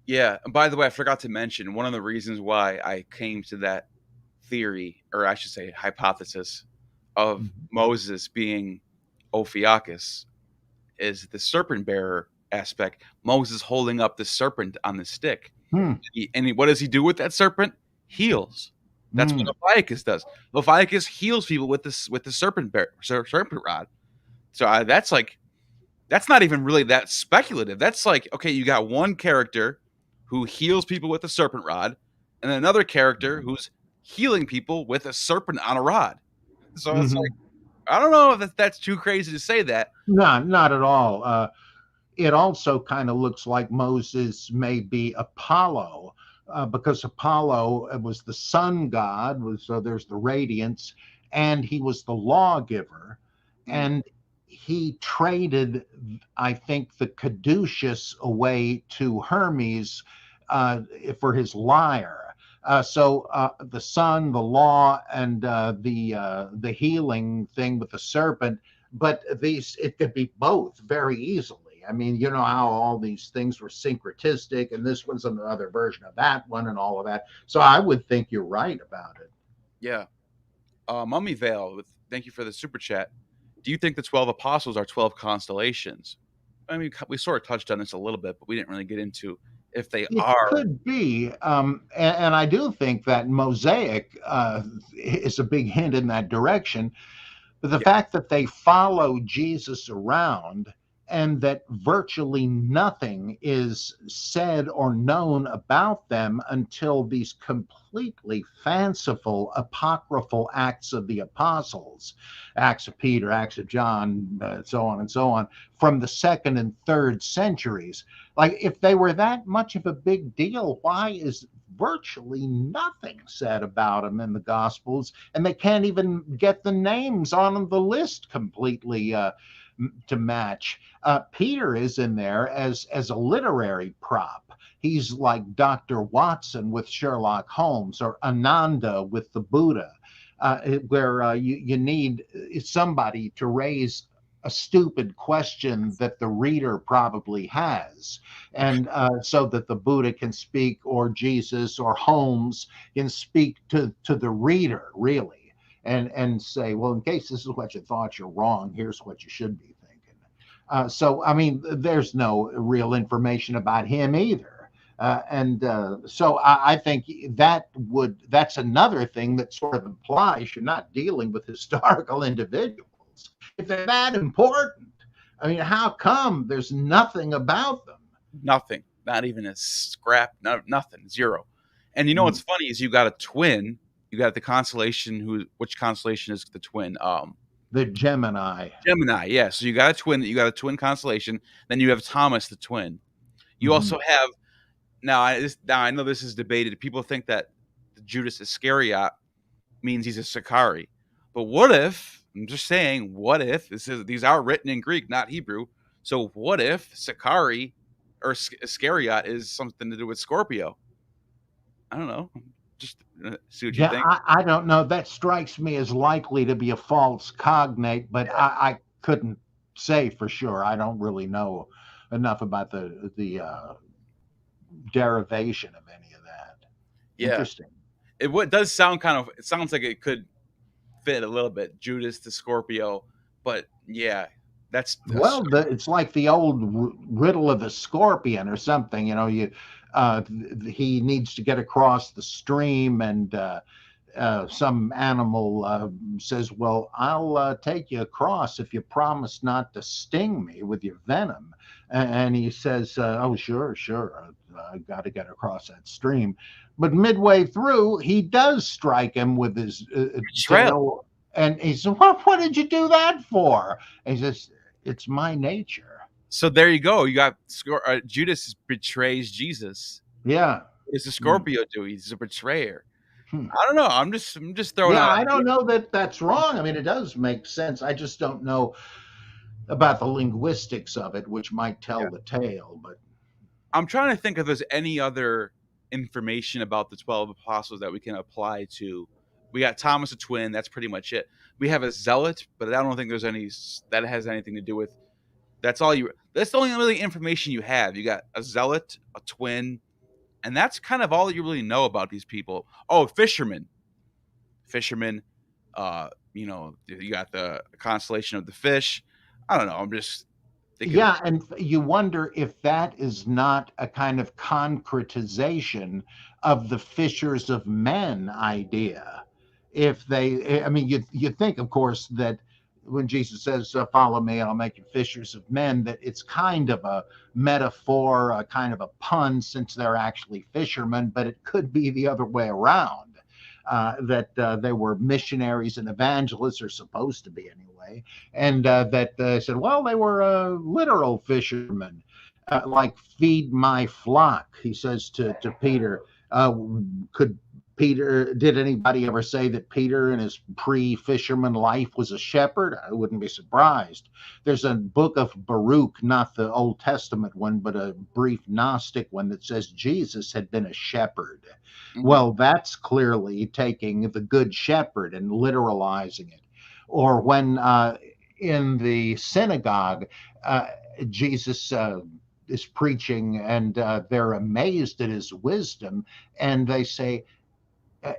Yeah. And by the way, I forgot to mention one of the reasons why I came to that theory, or I should say hypothesis, of Moses being Ophiuchus is the serpent bearer aspect. Moses holding up the serpent on the stick. Hmm. What does he do with that serpent? Heals. That's Hmm. what Ophiuchus does. Ophiuchus heals people with the serpent rod. So that's not even really that speculative. That's like, okay, you got one character who heals people with a serpent rod, and another character who's healing people with a serpent on a rod. So it's Mm-hmm. like I don't know if that's too crazy to say that. No, not at all. It also kind of looks like Moses may be Apollo, because Apollo was the sun god, was there's the radiance, and he was the lawgiver, Mm. and he traded, I think, the caduceus away to Hermes for his lyre. So the sun, the law, and the healing thing with the serpent, but these it could be both very easily. I mean, you know how all these things were syncretistic, and this one's another version of that one, and all of that. So I would think you're right about it. Yeah. Mummy Vale, thank you for the super chat. Do you think the 12 apostles are 12 constellations? I mean, we sort of touched on this a little bit, but we didn't really get into if they It are. could be, and I do think that Mosaic is a big hint in that direction. But the Yeah. fact that they follow Jesus around and that virtually nothing is said or known about them until these completely fanciful apocryphal Acts of the Apostles, Acts of Peter, Acts of John, so on and so on, from the second and third centuries. Like, if they were that much of a big deal, why is virtually nothing said about them in the Gospels, and they can't even get the names on the list completely to match? Peter is in there as a literary prop. He's like Dr. Watson with Sherlock Holmes, or Ananda with the Buddha, where you need somebody to raise a stupid question that the reader probably has, and so that the Buddha can speak, or Jesus or Holmes can speak to the reader, really, and say, well, in case this is what you thought, you're wrong, here's what you should be thinking. So I mean, there's no real information about him either. So I think that's another thing that sort of implies you're not dealing with historical individuals. If they're that important, I mean, how come there's nothing about them? Nothing, not even a scrap, nothing, zero. And you know what's funny is you got a twin. You got the constellation. Which constellation is the twin? The Gemini. Gemini. Yeah. So you got a twin. You got a twin constellation. Then you have Thomas, the twin. You Mhm. also have now. I know this is debated. People think that Judas Iscariot means he's a Sicarii, but what if? I'm just saying, what if these are written in Greek, not Hebrew? So what if Sicarii or Iscariot is something to do with Scorpio? I don't know. Just see what you Yeah, think. I don't know. That strikes me as likely to be a false cognate, but I couldn't say for sure. I don't really know enough about the derivation of any of that. Yeah, Interesting. it does sound kind of. It sounds like it could fit a little bit, Judas to Scorpio, but yeah, that's Well, it's like the old riddle of the scorpion or something. You know, he needs to get across the stream, and some animal says, "Well, I'll take you across if you promise not to sting me with your venom." And he says, "Oh, sure, sure. I got to get across that stream." But midway through, he does strike him with his betrayal. tail, and he says, "What did you do that for?" And he says, "It's my nature." So there you go. You got Judas betrays Jesus. Yeah. What does the Mm. Scorpio do? He's a betrayer. Hmm. I don't know. I'm just throwing Yeah, out I don't ideas. know that that's wrong. I mean, it does make sense. I just don't know about the linguistics of it, which might Yeah. tell the tale. But I'm trying to think if there's any other information about the 12 apostles that we can apply to. We got Thomas a twin. That's pretty much it. We have a zealot, but I don't think there's any that has anything to do with. That's all you. That's the only really information you have. You got a zealot, a twin, and that's kind of all you really know about these people. Oh, fisherman. You got the constellation of the fish. I don't know. I'm just thinking. yeah, and you wonder if that is not a kind of concretization of the fishers of men idea. If they, I mean, you think, of course, that when Jesus says, "Follow me, I'll make you fishers of men," that it's kind of a metaphor, a kind of a pun, since they're actually fishermen, but it could be the other way around. that they were missionaries and evangelists, or supposed to be anyway, and that said, well, they were literal fishermen, like feed my flock. He says to Peter, could did anybody ever say that Peter in his pre-fisherman life was a shepherd? I wouldn't be surprised. There's a book of Baruch, not the Old Testament one, but a brief Gnostic one, that says Jesus had been a shepherd. Well, that's clearly taking the good shepherd and literalizing it. Or when in the synagogue, Jesus is preaching, and they're amazed at his wisdom, and they say,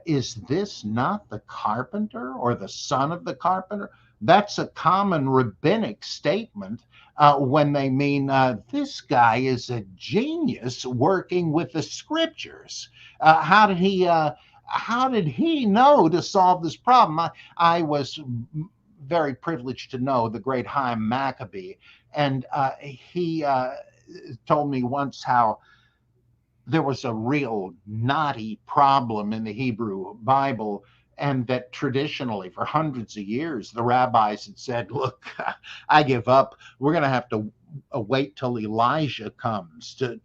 is this not the carpenter, or the son of the carpenter? That's a common rabbinic statement when they mean this guy is a genius working with the scriptures. How did he know to solve this problem? I was very privileged to know the great Chaim Maccabee, and he told me once how there was a real knotty problem in the Hebrew Bible, and that traditionally for hundreds of years the rabbis had said, look, I give up, we're going to have to wait till Elijah comes to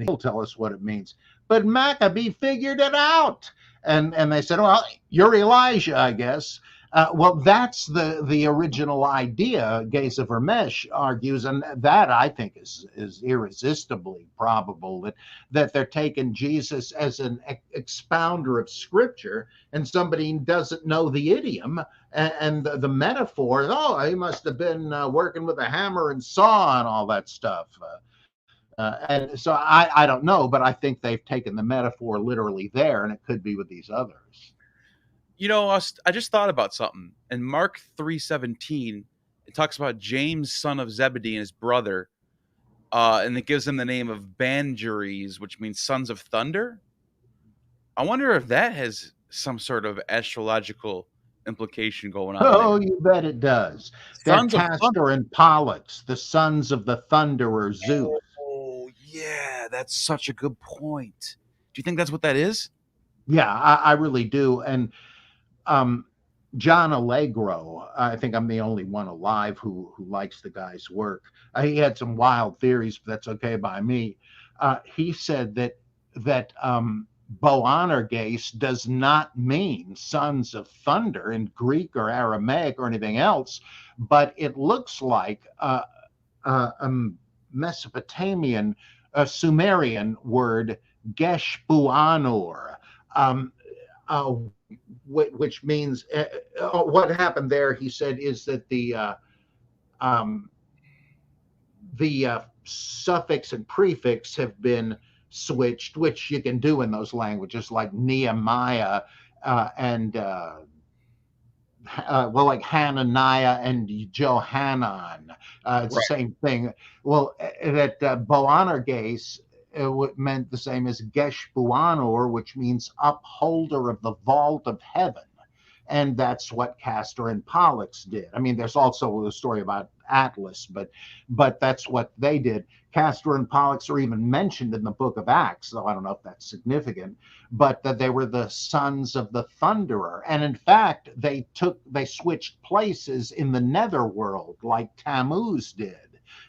he'll tell us what it means. But Maccabee figured it out, and they said, well, you're Elijah, I guess. Well, that's the original idea, Geza Vermesh argues, and that I think is irresistibly probable, that they're taking Jesus as an expounder of scripture, and somebody doesn't know the idiom and the metaphor. Oh, he must have been working with a hammer and saw and all that stuff. And so I don't know, but I think they've taken the metaphor literally there, and it could be with these others. You know, I just thought about something. In Mark 3:17, it talks about James, son of Zebedee, and his brother, and it gives them the name of Bangeries, which means sons of thunder. I wonder if that has some sort of astrological implication going on Oh, there. you bet it does. That Sons of thunder. Castor and Pollux, the sons of the thunderer Zeus. Oh, yeah, that's such a good point. Do you think that's what that is? Yeah, I really do. And John Allegro, I think I'm the only one alive who likes the guy's work. He had some wild theories, but that's okay by me. He said that Boanerges does not mean sons of thunder in Greek or Aramaic or anything else, but it looks like a Mesopotamian, a Sumerian word, Geshbuanur. Um, which means what happened there, he said, is that the suffix and prefix have been switched, which you can do in those languages, like Nehemiah and well, like Hananiah and Johanan. It's the same thing. Well, that Boanerges meant the same as Geshbuanor, which means upholder of the vault of heaven. And that's what Castor and Pollux did. I mean, there's also a story about Atlas, but that's what they did. Castor and Pollux are even mentioned in the book of Acts, though I don't know if that's significant, but that they were the sons of the thunderer. And in fact, they switched places in the netherworld like Tammuz did.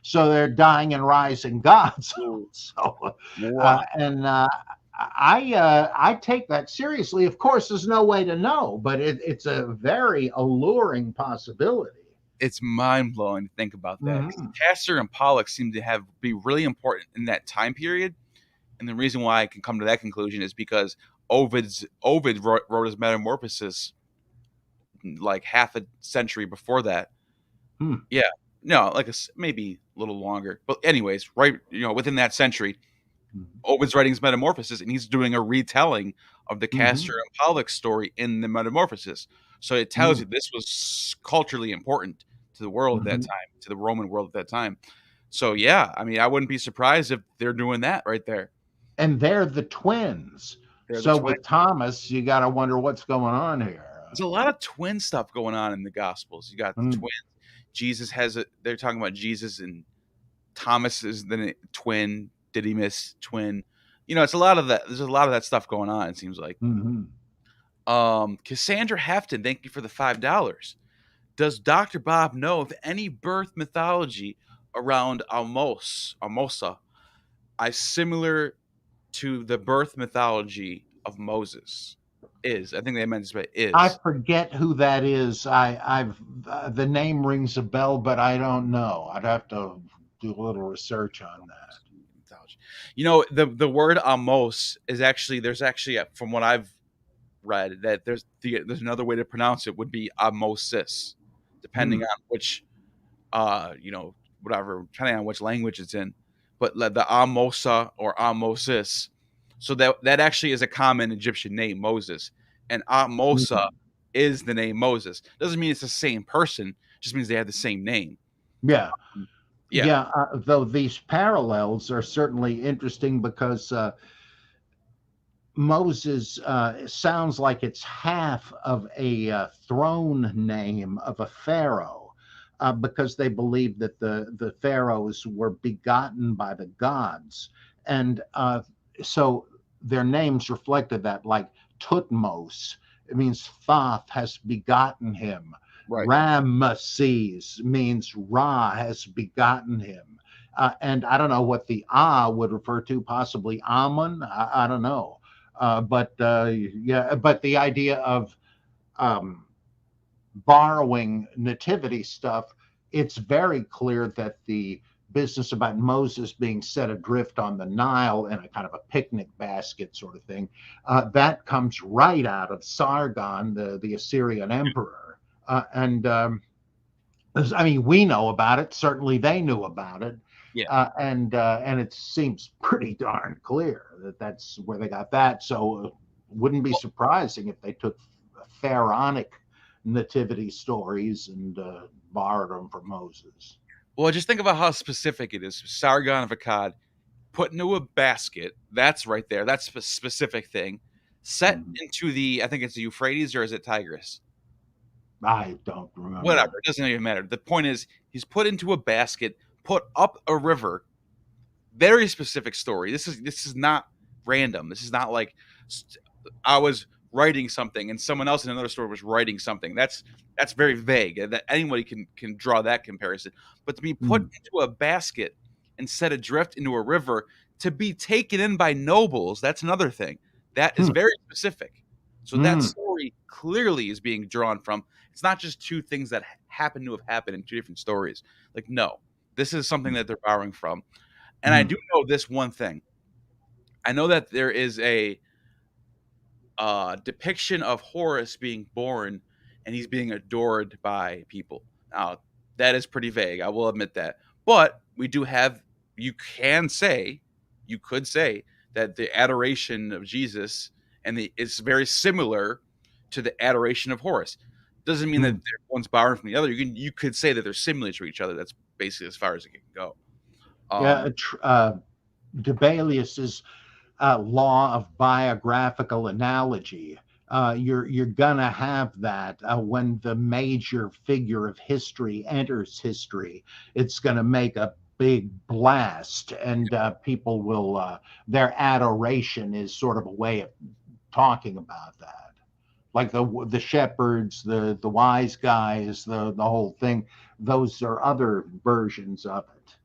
So they're dying and rising gods. So, Wow. I take that seriously. Of course, there's no way to know, but it's a very alluring possibility. It's mind blowing to think about that. Mm-hmm. Castor and Pollux seem to be really important in that time period, and the reason why I can come to that conclusion is because Ovid wrote his Metamorphosis like half a century before that. Yeah, no, like maybe a little longer, but anyways, right, within that century, Ovid's writing his Metamorphosis, and he's doing a retelling of the Castor and Pollux story in the Metamorphosis. So it tells you this was culturally important to the world at that time, to the Roman world at that time. So yeah, I mean, I wouldn't be surprised if they're doing that right there. And they're the twins. With Thomas, you got to wonder what's going on here. There's a lot of twin stuff going on in the Gospels. You got the twins. Jesus they're talking about Jesus, and Thomas is the twin. Didymus twin. It's a lot of that. There's a lot of that stuff going on, it seems like. Cassandra Hefton, thank you for the $5. Does Dr. Bob know of any birth mythology around Almosa, is similar to the birth mythology of Moses? I think they meant to say I is. forget who that is. I've the name rings a bell, but I don't know. I'd have to do a little research on that. Mythology. You know, the word Amos is actually, there's actually, from what I've read, that there's another way to pronounce it would be Amosis, depending Hmm. on which whatever, depending on which language it's in. But the Amosa or Amosis, so that actually is a common Egyptian name, Moses, and Ahmosa Hmm. is the name Moses. Doesn't mean it's the same person, just means they have the same name. Yeah, Yeah, yeah. Though these parallels are certainly interesting because Moses sounds like it's half of a throne name of a pharaoh, because they believe that the pharaohs were begotten by the gods, and so their names reflected that, like Tutmos. It means Thoth has begotten him. right. Ramesses means Ra has begotten him. And I don't know what the would refer to, possibly Ammon. I don't know. But the idea of um, borrowing nativity stuff, it's very clear that the business about Moses being set adrift on the Nile in a kind of a picnic basket sort of thing, that comes right out of Sargon, the Assyrian emperor. And I mean, we know about it. Certainly, they knew about it, Yeah. and it seems pretty darn clear that that's where they got that. So, it wouldn't be Well, surprising if they took pharaonic nativity stories and borrowed them from Moses. just think about how specific it is. Sargon of Akkad put into a basket. That's right there. That's a specific thing. Set Mhm. into I think it's the Euphrates, or is it Tigris? I don't Whatever. remember. It doesn't even matter. The point is, he's put into a basket, put up a river. Very specific story. This is not random. This is not like I was writing something and someone else in another story was writing something. That's very vague. That anybody can draw that comparison. But to be put Mm. into a basket and set adrift into a river, to be taken in by nobles, that's another thing. That is Hmm. very specific. So that Mm. story clearly is being drawn from. It's not just two things that happen to have happened in two different stories. Like, no, this is something that they're borrowing from. And I Mm. do know this one thing. I know that there is a depiction of Horus being born and he's being adored by people. Now, that is pretty vague. I will admit that. But we do have, you could say that the adoration of Jesus is very similar to the adoration of Horus. Doesn't mean that Mm. one's borrowed from the other. You could say that they're similar to each other. That's basically as far as it can go. Yeah, Um, Debelius's law of biographical analogy. You're gonna have that when the major figure of history enters history. It's gonna make a big blast, and people will their adoration is sort of a way of talking about that. Like the shepherds, the wise guys, the whole thing. Those are other versions of it.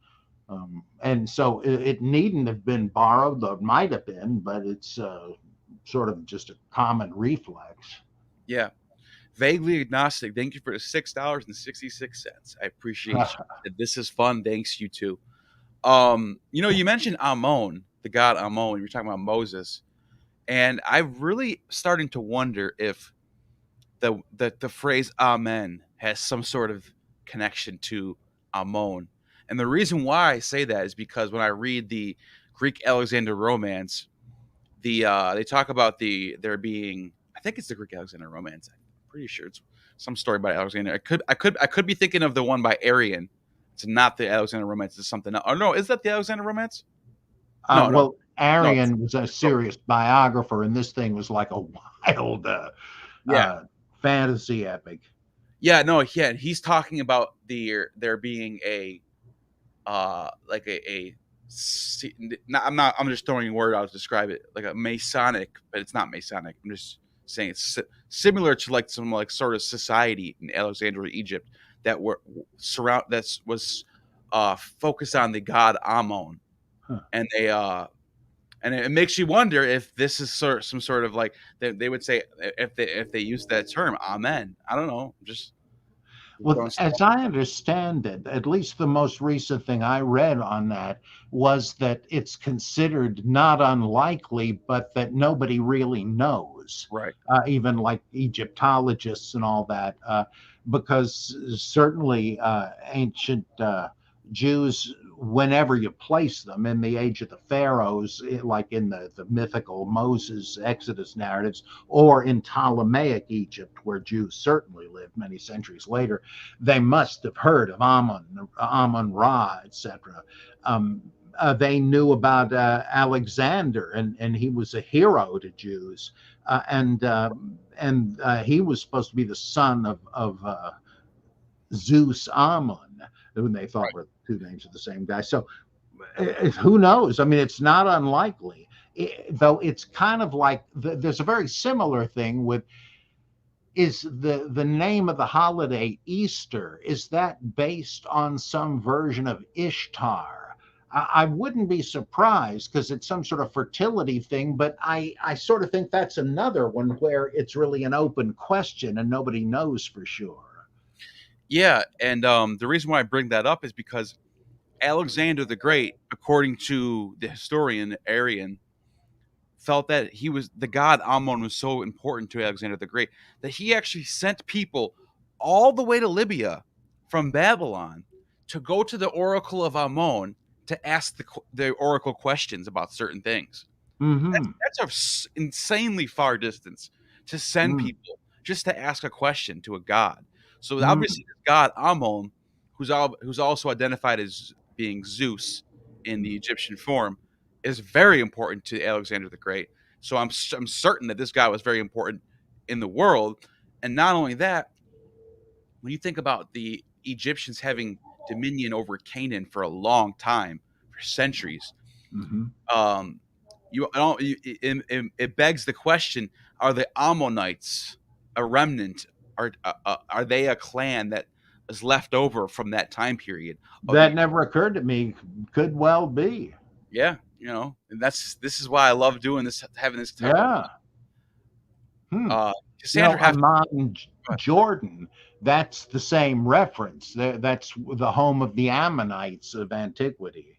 And so it needn't have been borrowed, though it might have been, but it's sort of just a common reflex. yeah. Vaguely agnostic. Thank you for the $6.66. I appreciate you. This is fun. Thanks you too. You mentioned Ammon, the god Ammon. You were talking about Moses, and I'm really starting to wonder if the phrase Amen has some sort of connection to Ammon. And the reason why I say that is because when I read the Greek Alexander romance, they talk about there being, I think it's the Greek Alexander romance. I'm pretty sure it's some story by Alexander. I could be thinking of the one by Arian. It's not the Alexander romance. It's something else. Oh no, is that the Alexander romance? No, no, Well, no. Arian was a serious biographer, and this thing was like a wild Yeah, uh, fantasy epic. yeah, no, yeah. He's talking about there being a like I'm just throwing a word out to describe it, like a Masonic, but it's not Masonic. I'm just saying it's similar to like some like sort of society in Alexandria, Egypt that were was focused on the god Ammon, Huh. and they and it makes you wonder if this is some sort of like they would say if they use that term amen. I don't know, just Well, throwing stuff as I understand it, at least the most recent thing I read on that was that it's considered not unlikely, but that nobody really knows, right. even like Egyptologists and all that, because certainly ancient Jews, whenever you place them in the age of the pharaohs, like in the mythical Moses Exodus narratives, or in Ptolemaic Egypt, where Jews certainly lived many centuries later, they must have heard of Ammon Ra, etc. They knew about Alexander, and he was a hero to Jews, and he was supposed to be the son of Zeus Ammon, whom they thought were two names of the same guy. So who knows? I mean, it's not unlikely. Though it's kind of like there's a very similar thing with is the name of the holiday Easter, is that based on some version of Ishtar? I wouldn't be surprised because it's some sort of fertility thing, but I sort of think that's another one where it's really an open question and nobody knows for sure. Yeah, and the reason why I bring that up is because Alexander the Great, according to the historian Arian, felt that he was the god Ammon was so important to Alexander the Great that he actually sent people all the way to Libya from Babylon to go to the oracle of Ammon to ask the oracle questions about certain things. Mm-hmm. That's an insanely far distance to send Mm. people just to ask a question to a god. So Mm. obviously, this god Ammon, who's also identified as being Zeus in the Egyptian form, is very important to Alexander the Great. So I'm certain that this guy was very important in the world. And not only that, when you think about the Egyptians having dominion over Canaan for a long time, for centuries, Mm-hmm. um, you I don't. It begs the question: are the Ammonites a remnant? Are they a clan that is left over from that time period of That the? never occurred to me. Could well be. Yeah, and this is why I love doing this, having this type of Yeah. Hmm. Cassandra have. Amman, Jordan, that's the same reference. That's the home of the Ammonites of antiquity.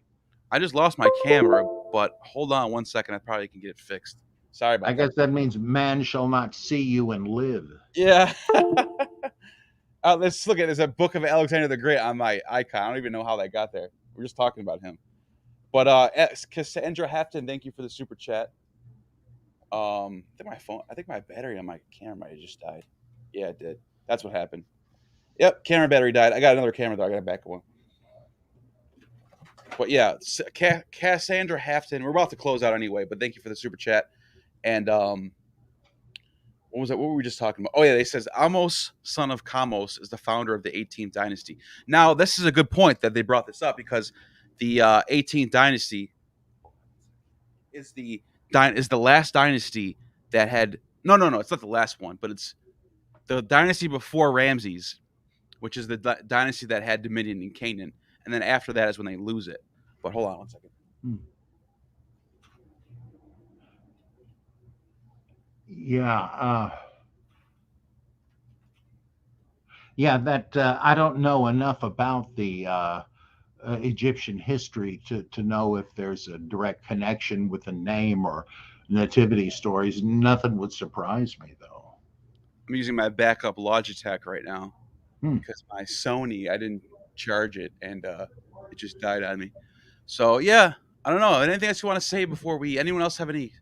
I just lost my camera, but hold on one second. I probably can get it fixed. Sorry I about that. guess that means man shall not see you and live. Yeah. Let's look at. There's a book of Alexander the Great on my icon. I don't even know how that got there. We're just talking about him. But Cassandra Hafton, thank you for the super chat. I think my battery on my camera might have just died. Yeah, it did. That's what happened. Yep, camera battery died. I got another camera though. I got a backup one. But yeah, Cassandra Hafton. We're about to close out anyway, but thank you for the super chat. And what was that? What were we just talking about? Oh yeah, they says Ahmose, son of Kamos, is the founder of the 18th dynasty. Now this is a good point that they brought this up because the 18th dynasty is the last dynasty that had no, it's not the last one, but it's the dynasty before Ramses, which is the dynasty that had dominion in Canaan, and then after that is when they lose it. But hold on one second. Hmm. Yeah. Yeah, that I don't know enough about the Egyptian history to know if there's a direct connection with the name or nativity stories. Nothing would surprise me, though. I'm using my backup Logitech right now Hmm. because my Sony I didn't charge it and it just died on me. So yeah, I don't know. Anything else you want to say before we? Anyone else have any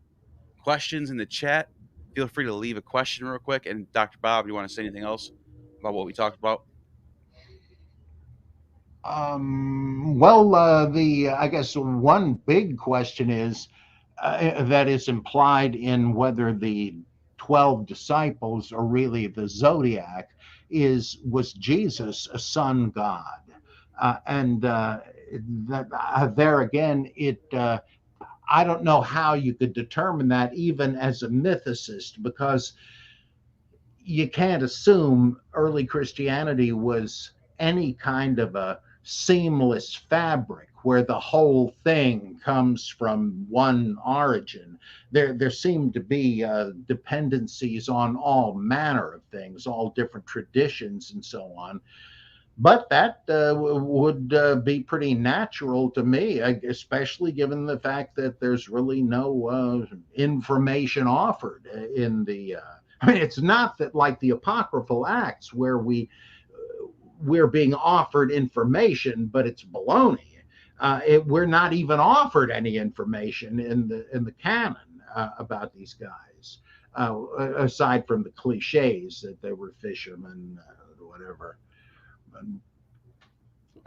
questions in the chat? Feel free to leave a question real quick. And Dr. Bob, do you want to say anything else about what we talked about? Well, the I guess one big question is that is implied in whether the 12 disciples are really the zodiac is was Jesus a sun god? And that there again, it I don't know how you could determine that even as a mythicist because you can't assume early Christianity was any kind of a seamless fabric where the whole thing comes from one origin. There seem to be dependencies on all manner of things, all different traditions, and so on. But that would be pretty natural to me, especially given the fact that there's really no information offered in the. I mean, it's not that like the apocryphal Acts where we're being offered information, but it's baloney. We're not even offered any information in the canon about these guys, aside from the cliches that they were fishermen, whatever.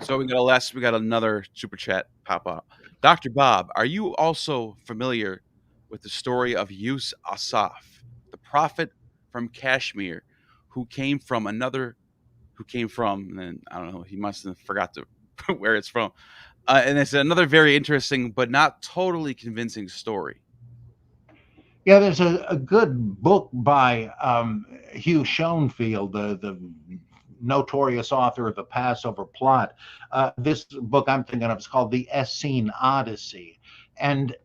So we got another super chat pop up. Dr. Bob, are you also familiar with the story of Yus Asaf, the prophet from Kashmir, who came from, and I don't know, he must have forgot to where it's from. And it's another very interesting but not totally convincing story. Yeah, there's a good book by Hugh Schoenfield, the notorious author of the Passover Plot. This book I'm thinking of is called The Essene Odyssey. And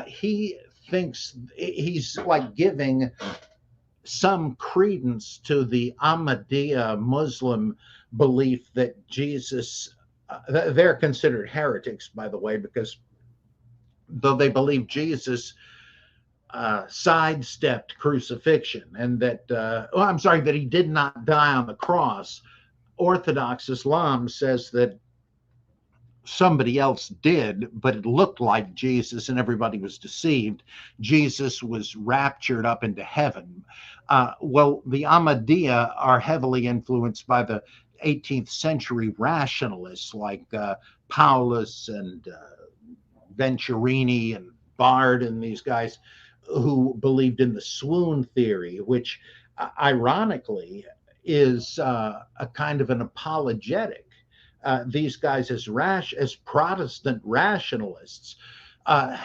he thinks he's like giving some credence to the Ahmadiyya Muslim belief that Jesus, they're considered heretics, by the way, because though they believe Jesus sidestepped crucifixion and that, I'm sorry, that he did not die on the cross. Orthodox Islam says that somebody else did, but it looked like Jesus and everybody was deceived. Jesus was raptured up into heaven. Well, the Ahmadiyya are heavily influenced by the 18th century rationalists like Paulus and Venturini and Bard and these guys who believed in the swoon theory, which ironically is a kind of an apologetic. These guys, as Protestant rationalists,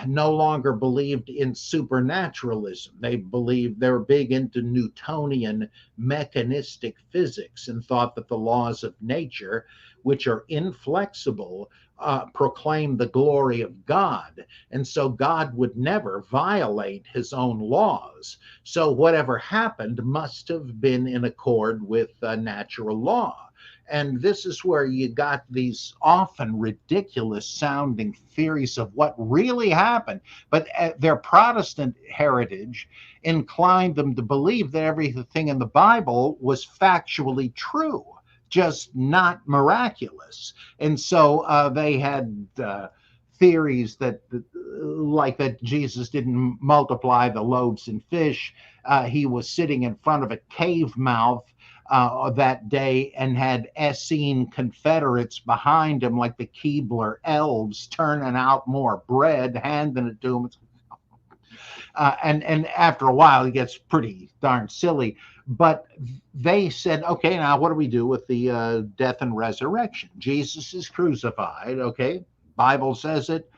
no longer believed in supernaturalism. They were big into Newtonian mechanistic physics and thought that the laws of nature, which are inflexible, proclaim the glory of God. And so God would never violate his own laws. So whatever happened must have been in accord with natural law. And this is where you got these often ridiculous sounding theories of what really happened. But their Protestant heritage inclined them to believe that everything in the Bible was factually true, just not miraculous. And so they had theories that, like that Jesus didn't multiply the loaves and fish. He was sitting in front of a cave mouth that day and had Essene Confederates behind him, like the Keebler elves, turning out more bread, handing it to him. And after a while, it gets pretty darn silly. But they said, okay, now what do we do with the death and resurrection? Jesus is crucified, okay? Bible says it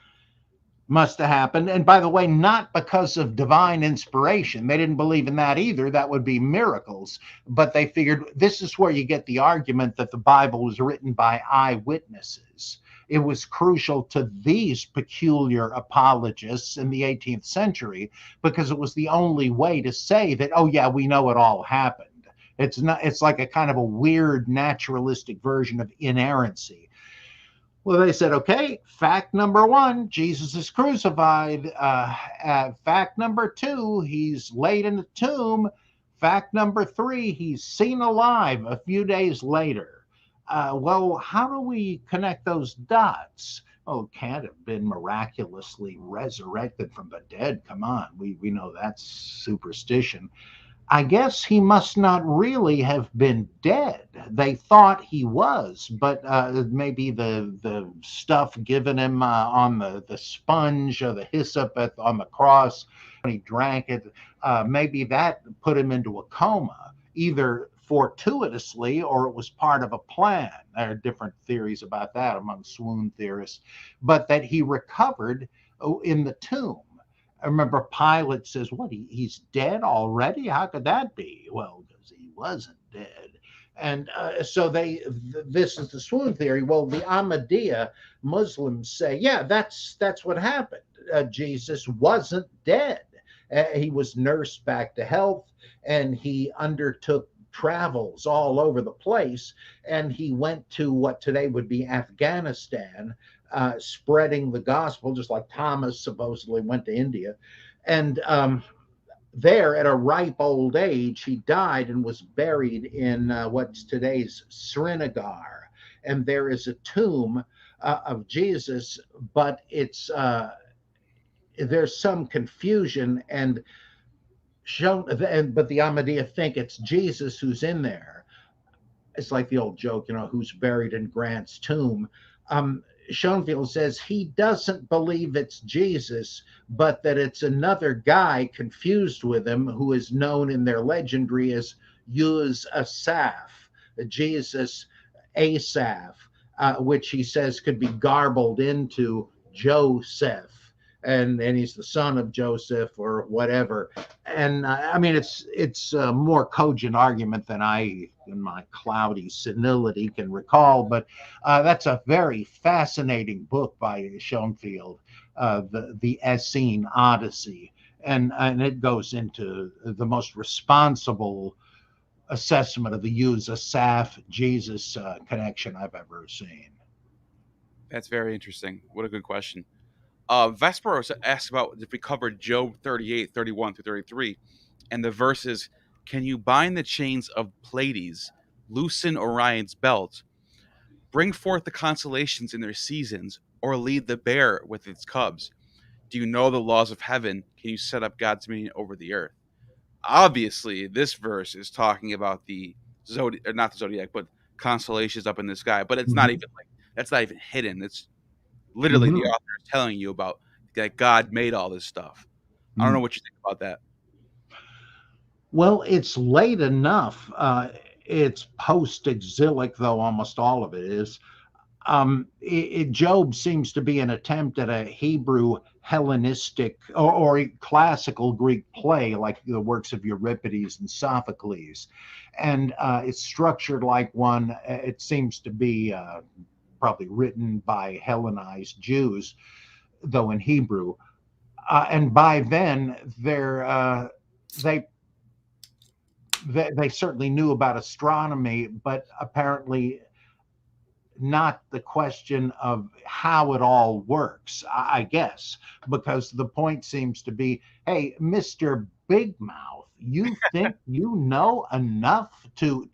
must have happened. And by the way, not because of divine inspiration. They didn't believe in that either. That would be miracles. But they figured this is where you get the argument that the Bible was written by eyewitnesses. It was crucial to these peculiar apologists in the 18th century because it was the only way to say that, oh yeah, we know it all happened. It's like a kind of a weird naturalistic version of inerrancy. Well, they said, okay, fact number one, Jesus is crucified. Fact number two, he's laid in the tomb. Fact number three, he's seen alive a few days later. Well, how do we connect those dots? Oh, can't have been miraculously resurrected from the dead. Come on, we know that's superstition. I guess he must not really have been dead. They thought he was, but maybe the stuff given him on the sponge or the hyssop on the cross when he drank it, maybe that put him into a coma, either fortuitously or it was part of a plan. There are different theories about that among swoon theorists, but that he recovered in the tomb. I remember Pilate says, what, he's dead already? How could that be? Well, because wasn't dead. And so this is the swoon theory. Well, the Ahmadiyya Muslims say, yeah, that's what happened. Jesus wasn't dead. He was nursed back to health, and he undertook travels all over the place. And he went to what today would be Afghanistan, spreading the gospel, just like Thomas supposedly went to India. And there, at a ripe old age, he died and was buried in what's today's Srinagar. And there is a tomb of Jesus, but it's there's some confusion and shown, but the Ahmadiyya think it's Jesus who's in there. It's like the old joke, who's buried in Grant's tomb. Schoenfield says he doesn't believe it's Jesus, but that it's another guy confused with him who is known in their legendary as Uz Asaph, Jesus Asaph, which he says could be garbled into Joseph. And he's the son of Joseph or whatever. And I mean, it's a more cogent argument than I, in my cloudy senility, can recall. But that's a very fascinating book by Schoenfield, the Essene Odyssey, and it goes into the most responsible assessment of the Uz Asaph Jesus connection I've ever seen. That's very interesting. What a good question. Vesperos asked about if we covered Job 38, 31 through 33, and the verses, can you bind the chains of Pleiades, loosen Orion's belt, bring forth the constellations in their seasons, or lead the bear with its cubs? Do you know the laws of heaven? Can you set up God's dominion over the earth? Obviously, this verse is talking about the zodiac, not the zodiac, but constellations up in the sky. But it's not even like that's not even hidden. It's literally the author is telling you about that God made all this stuff. I don't know what you think about that. Well, it's late enough. It's post-exilic, though almost all of it is. Job seems to be an attempt at a Hebrew Hellenistic or classical Greek play, like the works of Euripides and Sophocles. And it's structured like one. It seems to be probably written by Hellenized Jews, though in Hebrew. And by then, they certainly knew about astronomy, but apparently not the question of how it all works, I guess, because the point seems to be, hey, Mr. Big Mouth, you think you know enough to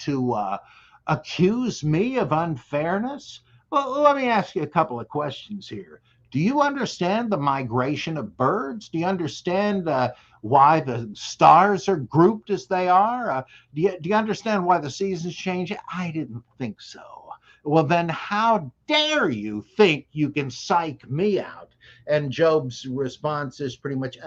accuse me of unfairness? Well, let me ask you a couple of questions here. Do you understand the migration of birds? Do you understand why the stars are grouped as they are? Do you understand why the seasons change? I didn't think so. Well, then how dare you think you can psych me out? And Job's response is pretty much,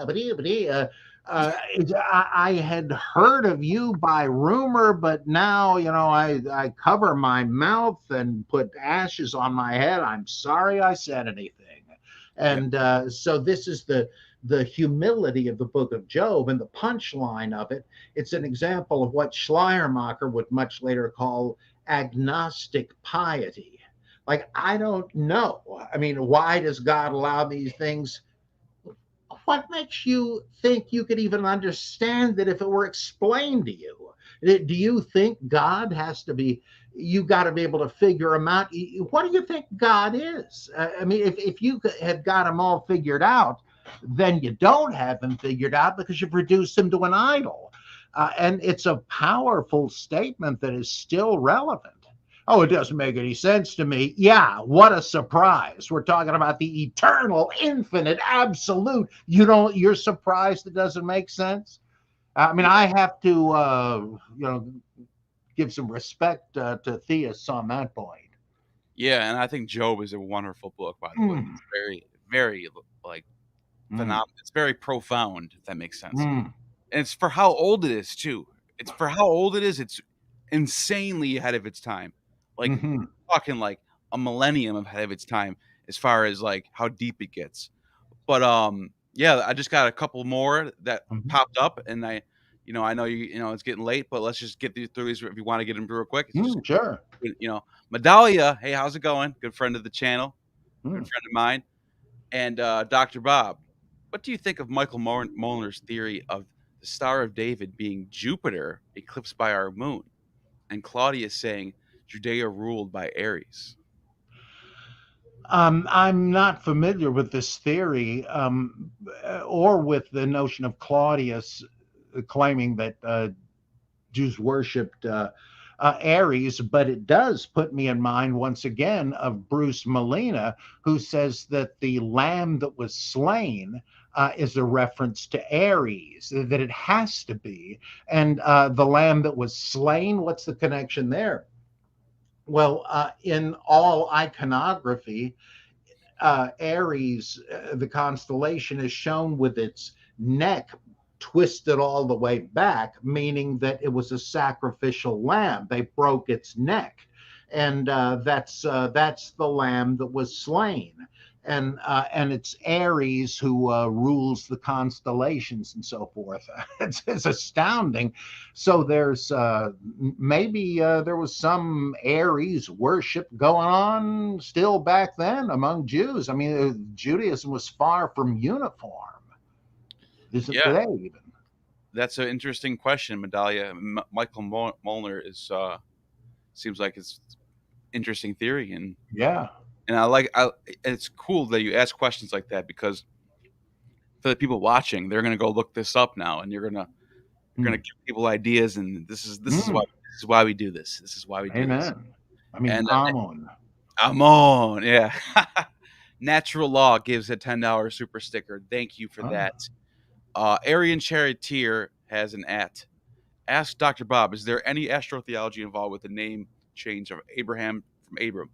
I had heard of you by rumor, but now, I cover my mouth and put ashes on my head. I'm sorry I said anything. And so this is the humility of the book of Job and the punchline of it. It's an example of what Schleiermacher would much later call agnostic piety. Like, I don't know. I mean, why does God allow these things? What makes you think you could even understand it if it were explained to you? Do you think God has to be, you got to be able to figure him out? What do you think God is? I mean, if you had got him all figured out, then you don't have him figured out because you've reduced him to an idol. And it's a powerful statement that is still relevant. Oh, it doesn't make any sense to me. Yeah, what a surprise. We're talking about the eternal, infinite, absolute. You're surprised it doesn't make sense? I mean, I have to, give some respect to theists on that point. Yeah, and I think Job is a wonderful book, by the way. It's very, very, phenomenal. It's very profound, if that makes sense. And it's for how old it is, too. It's for how old it is. It's insanely ahead of its time. Talking like a millennium ahead of its time as far as like how deep it gets. But yeah, I just got a couple more that popped up, and I know it's getting late, but let's just get through these if you want to get them real quick. It's just, Sure. Medallia. Hey, how's it going? Good friend of the channel, good Mm. friend of mine. And Dr. Bob, what do you think of Michael Molnar's theory of the Star of David being Jupiter eclipsed by our moon, and Claudius saying Judea ruled by Aries? I'm not familiar with this theory, or with the notion of Claudius claiming that Jews worshipped Aries, but it does put me in mind once again of Bruce Molina, who says that the lamb that was slain is a reference to Aries, that it has to be. And the lamb that was slain, what's the connection there? Well, in all iconography, Aries, the constellation, is shown with its neck twisted all the way back, meaning that it was a sacrificial lamb. They broke its neck, and that's the lamb that was slain. And it's Aries who rules the constellations and so forth. It's astounding. So there's maybe there was some Aries worship going on still back then among Jews. I mean, Judaism was far from uniform. Isn't Yeah, today even? that's an interesting question, Medallia. Michael Molnar seems like it's interesting theory, and Yeah. it's cool that you ask questions like that, because for the people watching, they're gonna go look this up now, and you're gonna Mm. give people ideas, and Mm. this is why we do this. This is why we do this. Amen. I mean, And Amun. I'm on, yeah. Natural Law gives a $10 super sticker. Thank you for Oh. that. Aryan Charioteer has an at. Ask Dr. Bob, is there any astrotheology involved with the name change of Abraham from Abram?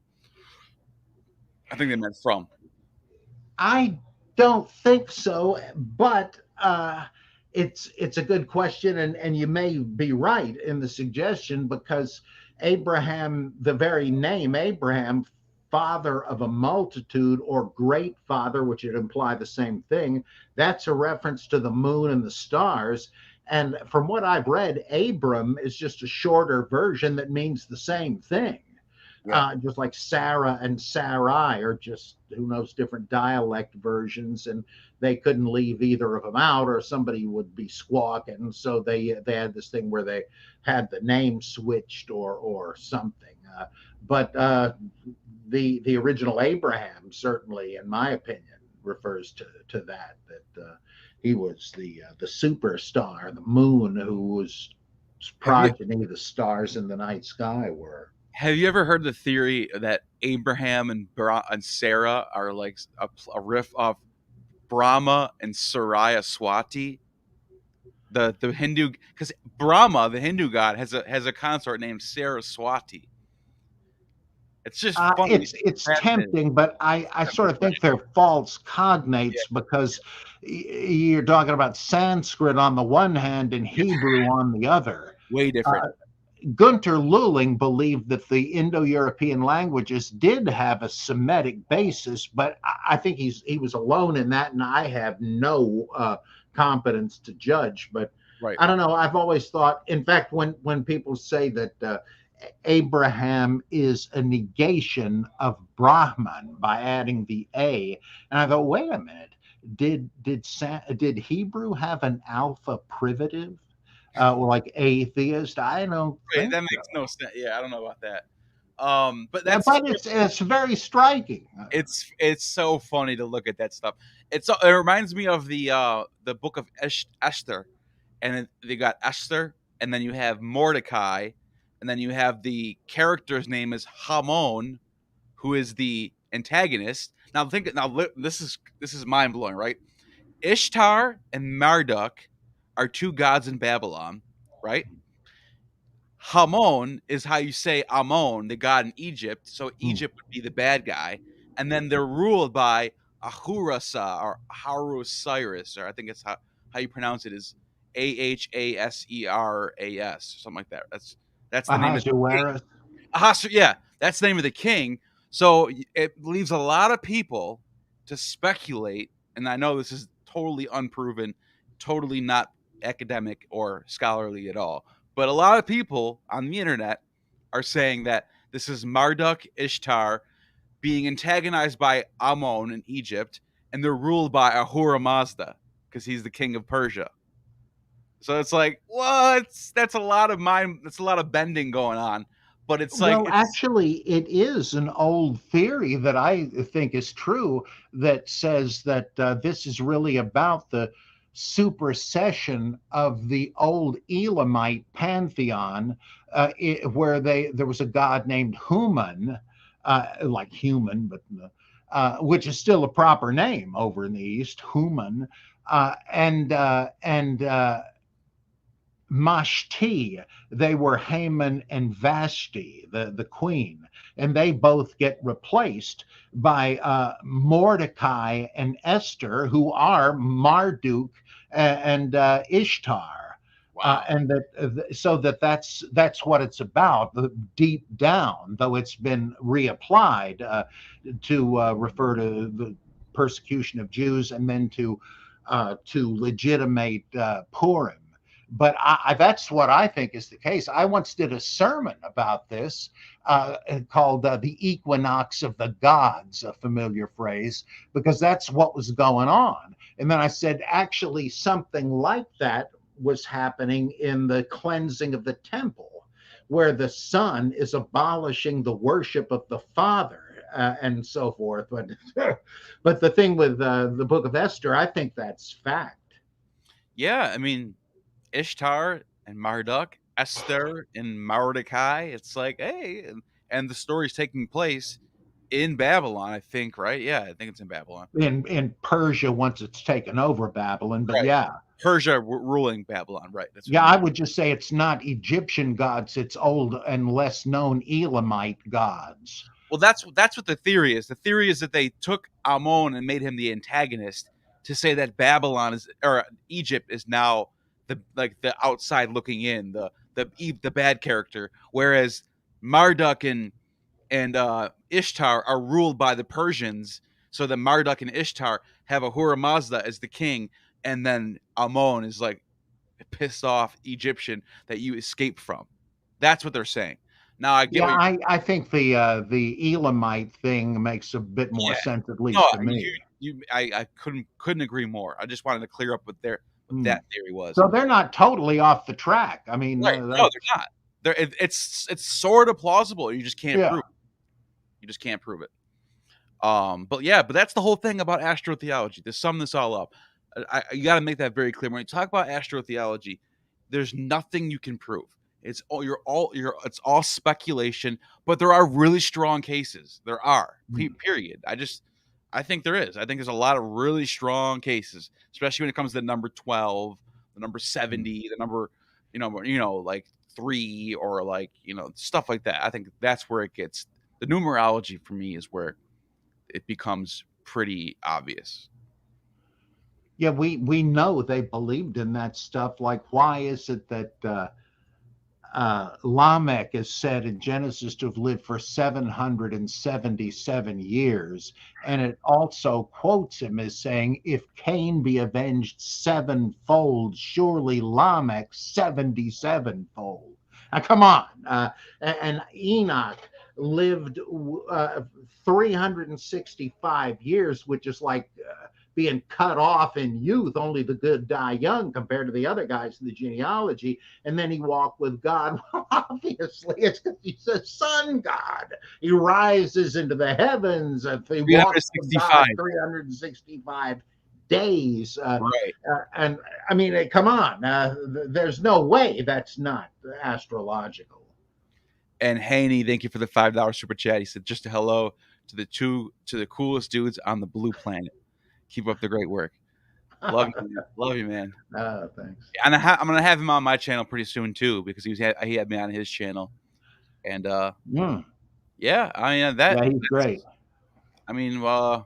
I think they meant from. I don't think so, but it's a good question, and you may be right in the suggestion, because Abraham, the very name Abraham, father of a multitude, or great father, which would imply the same thing, that's a reference to the moon and the stars. And from what I've read, Abram is just a shorter version that means the same thing. Yeah. Just like Sarah and Sarai are just, who knows, different dialect versions, and they couldn't leave either of them out, or somebody would be squawking. So they had this thing where they had the name switched or something. But the original Abraham, certainly, in my opinion, refers to that he was the superstar, the moon, who was Have you progeny the stars in the night sky were. have you ever heard the theory that Abraham and Sarah are like a riff off Brahma and Saraswati? The Hindu, because Brahma, the Hindu god, has a consort named Saraswati. It's just funny. It's Fascinating. tempting, but I sort of think they're false Yeah. cognates, because you're talking about Sanskrit on the one hand and Hebrew on the other. Way different. Gunter Luling believed that the Indo-European languages did have a Semitic basis, but I think he was alone in that, and I have no competence to judge. But Right. I don't know. I've always thought, in fact, when people say that Abraham is a negation of Brahman by adding the A, and I go, wait a minute, did Hebrew have an alpha privative? Or like atheist? I don't Right, think that so. makes no sense. Yeah, I don't know about that. But Yeah, that's but it's very striking. it's so funny to look at that stuff. It reminds me of the book of Esther, and they got Esther, and then you have Mordecai, and then you have the character's name is Hamon, who is the antagonist. This is mind blowing, right? Ishtar and Marduk are two gods in Babylon, right? Hamon is how you say Amon, the god in Egypt. So Hmm. Egypt would be the bad guy, and then they're ruled by Ahurasa or Ahasuerus, or I think it's how you pronounce it is Ahasseras, something like that. That's the name of the king. Ahasuerus. Yeah, that's the name of the king. So it leaves a lot of people to speculate, and I know this is totally unproven, totally not academic or scholarly at all. But a lot of people on the internet are saying that this is Marduk Ishtar being antagonized by Ammon in Egypt, and they're ruled by Ahura Mazda because he's the king of Persia. So it's like, what? That's a lot of mind. That's a lot of bending going on. But it's like Well, actually, it is an old theory that I think is true that says that this is really about the supersession of the old Elamite pantheon, where there was a god named Human, like human, but which is still a proper name over in the East, Human, and Mashti. They were Haman and Vashti, the queen, and they both get replaced by Mordecai and Esther, who are Marduk and Ishtar. wow. And so that's what it's about, deep down, though it's been reapplied to refer to the persecution of Jews and then to legitimate Purim. But that's what I think is the case. I once did a sermon about this called The Equinox of the Gods, a familiar phrase, because that's what was going on. And then I said, actually, something like that was happening in the cleansing of the temple, where the Son is abolishing the worship of the Father. And so forth. But the thing with the book of Esther, I think that's fact. Yeah, I mean, Ishtar and Marduk, Esther and Mordecai. It's like, hey, and the story's taking place in Babylon, I think, right? Yeah, I think it's in Babylon. In Persia once it's taken over Babylon, but Right. yeah. Persia ruling Babylon, right? That's Yeah, I would just say it's not Egyptian gods, it's old and less known Elamite gods. Well, that's what the theory is. The theory is that they took Ammon and made him the antagonist to say that Babylon is, or Egypt is now the outside looking in, the bad character, whereas Marduk and Ishtar are ruled by the Persians. So that Marduk and Ishtar have Ahura Mazda as the king, and then Ammon is like pissed off Egyptian that you escaped from. That's what they're saying. Now I get Yeah, what I think the Elamite thing makes a bit more yeah. sense, at No, least to me. I couldn't agree more. I just wanted to clear up what Hmm. that theory was. So they're not totally off the track. I mean, Right? No, they're not. It's sort of plausible. You just can't yeah. prove it. You just can't prove it. But that's the whole thing about astrotheology. To sum this all up, you got to make that very clear when you talk about astrotheology. There's nothing you can prove. It's all speculation, but there are really strong cases. There are. Period. I think there is. I think there's a lot of really strong cases, especially when it comes to the number 12, the number 70, the number, like 3 or like, stuff like that. I think that's where it gets, the numerology for me is where it becomes pretty obvious. Yeah, we know they believed in that stuff. Like, why is it that Lamech is said in Genesis to have lived for 777 years? And it also quotes him as saying, if Cain be avenged sevenfold, surely Lamech 77-fold. Now, come on. And Enoch lived 365 years, which is like being cut off in youth. Only the good die young compared to the other guys in the genealogy. And then he walked with God. Well, obviously, it's because he's a sun god. He rises into the heavens. He walks with God 365 days. Right. And I mean, come on. There's no way that's not astrological. And Haney, thank you for the $5 super chat. He said, just a hello to the coolest dudes on the blue planet. Keep up the great work. Love you, man. Love you, man. Thanks. And I'm gonna have him on my channel pretty soon too, because he had me on his channel. And yeah, I mean he's great. I mean, I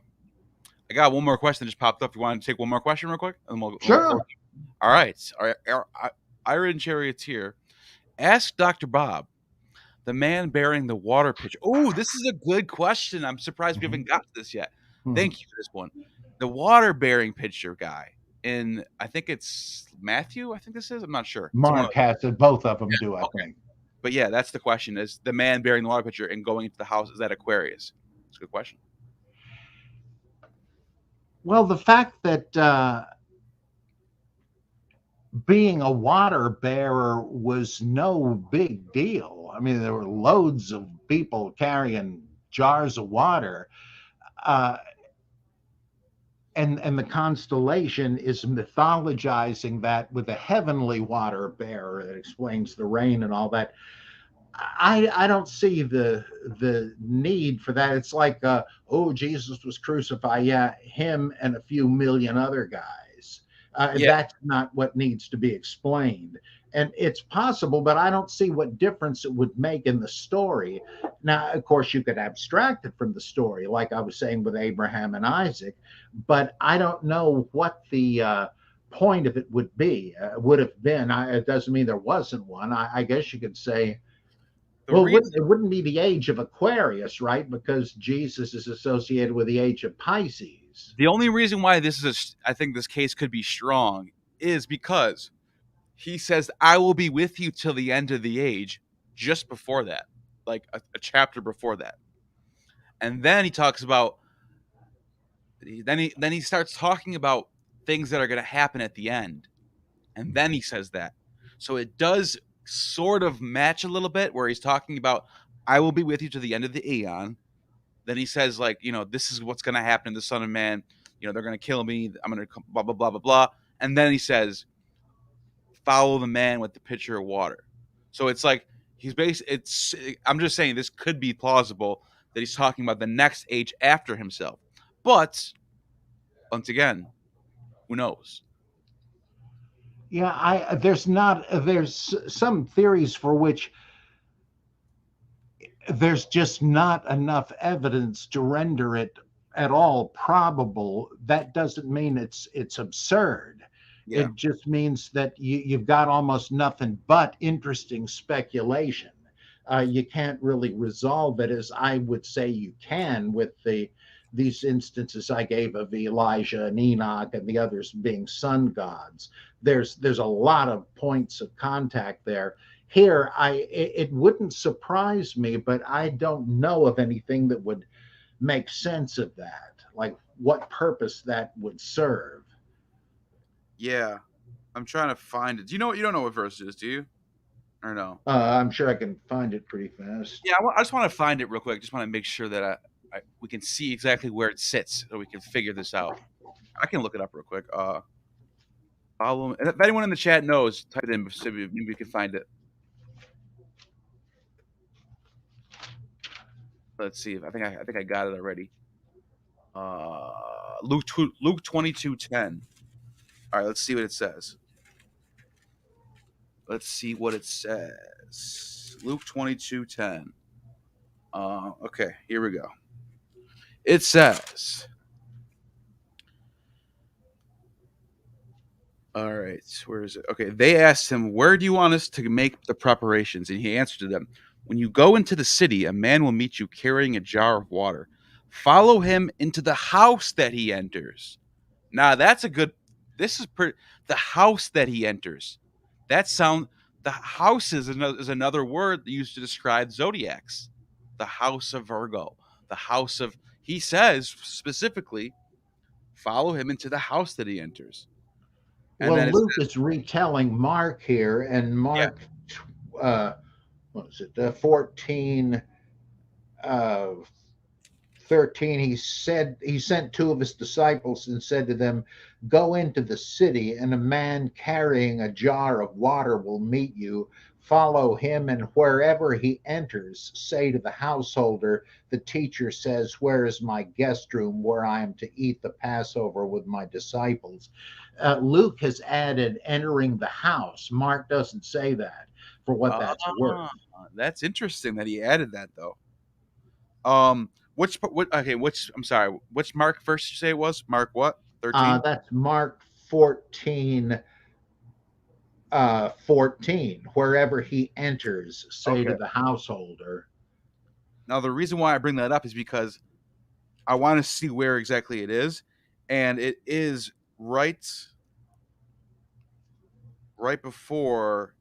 got one more question that just popped up. You want to take one more question real quick? Sure. All right. Iron Charioteer, ask Dr. Bob, the man bearing the water pitcher. Oh, this is a good question. I'm surprised we haven't got to this yet. Thank you for this one. The water bearing pitcher guy. in, I think it's Matthew. I think this is. I'm not sure. It's one of Mark has it. Both of them do, I okay. think. But yeah, that's the question: is the man bearing the water pitcher and going into the house, is that Aquarius? It's a good question. Well, the fact that being a water bearer was no big deal. I mean, there were loads of people carrying jars of water. Uh, and the constellation is mythologizing that with a heavenly water bearer that explains the rain and all that. I don't see the need for that. It's like oh, Jesus was crucified, yeah, him and a few million other guys. Yeah, That's not what needs to be explained. And it's possible, but I don't see what difference it would make in the story. Now, of course, you could abstract it from the story, like I was saying with Abraham and Isaac, but I don't know what the point of it would be. Would have been. It doesn't mean there wasn't one. I guess you could say, the well, reason, it wouldn't be the age of Aquarius, right? Because Jesus is associated with the age of Pisces. the only reason why I think this case could be strong is because he says, "I will be with you till the end of the age." Just before that, like a chapter before that, and then he talks about. Then he starts talking about things that are going to happen at the end, and then he says that. So it does sort of match a little bit where he's talking about, "I will be with you to the end of the eon." Then he says, like, this is what's going to happen to the Son of Man. They're going to kill me. I'm going to blah, blah, blah, blah, blah. And then he says, "Follow the man with the pitcher of water." So it's like I'm just saying this could be plausible that he's talking about the next age after himself. But once again, who knows? Yeah, there's some theories for which there's just not enough evidence to render it at all probable. That doesn't mean it's absurd. Yeah. It just means that you've got almost nothing but interesting speculation. You can't really resolve it as I would say you can with these instances I gave of Elijah and Enoch and the others being sun gods. There's a lot of points of contact there. Here, it wouldn't surprise me, but I don't know of anything that would make sense of that, like what purpose that would serve. Yeah. I'm trying to find it. Do you know what? You don't know what verse it is, do you? Or no? I'm sure I can find it pretty fast. Yeah, I just want to find it real quick. Just want to make sure that we can see exactly where it sits so we can figure this out. I can look it up real quick. Follow. If anyone in the chat knows, type it in. So maybe we can find it. Let's see. I think I got it already. Luke 22:10. All right, let's see what it says. Let's see what it says. Luke 22:10. Okay, here we go. It says, all right, where is it? Okay, they asked him, "Where do you want us to make the preparations?" And he answered to them, "When you go into the city, a man will meet you carrying a jar of water. Follow him into the house that he enters." Now, that's a good, this is the house that he enters. That sound, the house is another word used to describe zodiacs. The house of Virgo, the house of, he says specifically, follow him into the house that he enters. And then Well, it's, Luke is retelling Mark here, and yeah, Mark, what was it, 14, uh, 13, he sent two of his disciples and said to them, "Go into the city, and a man carrying a jar of water will meet you. Follow him, and wherever he enters, say to the householder, the teacher says, 'Where is my guest room where I am to eat the Passover with my disciples?'" Luke has added entering the house. Mark doesn't say that, for what that's worth. ah, that's interesting that he added that though. Um, I'm sorry, which Mark first you say it was? Mark what? 13? That's Mark 14, 14. Wherever he enters, say to Okay. the householder. Now the reason why I bring that up is because I want to see where exactly it is, and it is right. right before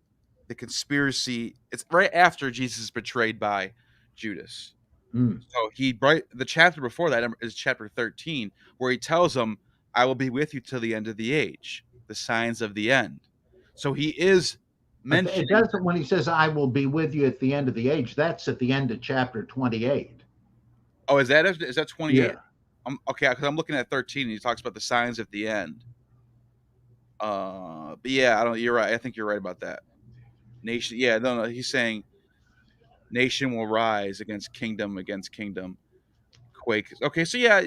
the conspiracy. It's right after Jesus is betrayed by Judas. So the chapter before that is chapter 13, where he tells them, "I will be with you till the end of the age, the signs of the end." So he is It mentioning. doesn't, when he says, I will be with you at the end of the age, that's at the end of chapter 28. Oh, is that 28? Yeah. Okay, because I'm looking at 13, and he talks about the signs at the end. But yeah, I don't. You're right. I think you're right about that. Nation. Yeah, no. He's saying nation will rise against kingdom, quake. Okay, so yeah.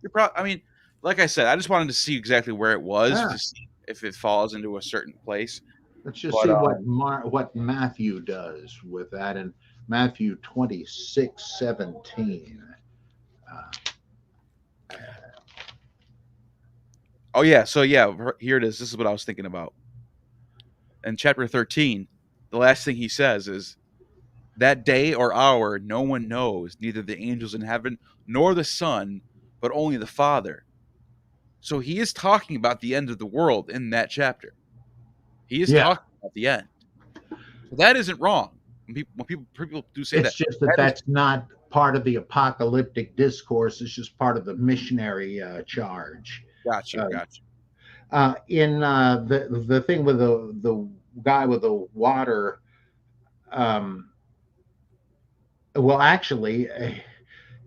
You're probably. I mean, like I said, I just wanted to see exactly where it was Ah, to see if it falls into a certain place. let's just But see what Matthew does with that in Matthew 26:17. oh yeah, so yeah, here it is. This is what I was thinking about. In chapter 13, the last thing he says is, "That day or hour no one knows, neither the angels in heaven nor the Son, but only the Father." So he is talking about the end of the world in that chapter. He is Yeah, talking about the end. So that isn't wrong. When people do say it's that, just that that is that's not part of the apocalyptic discourse. It's just part of the missionary charge. gotcha, Uh, gotcha. in the thing with the guy with the water, um, well, actually,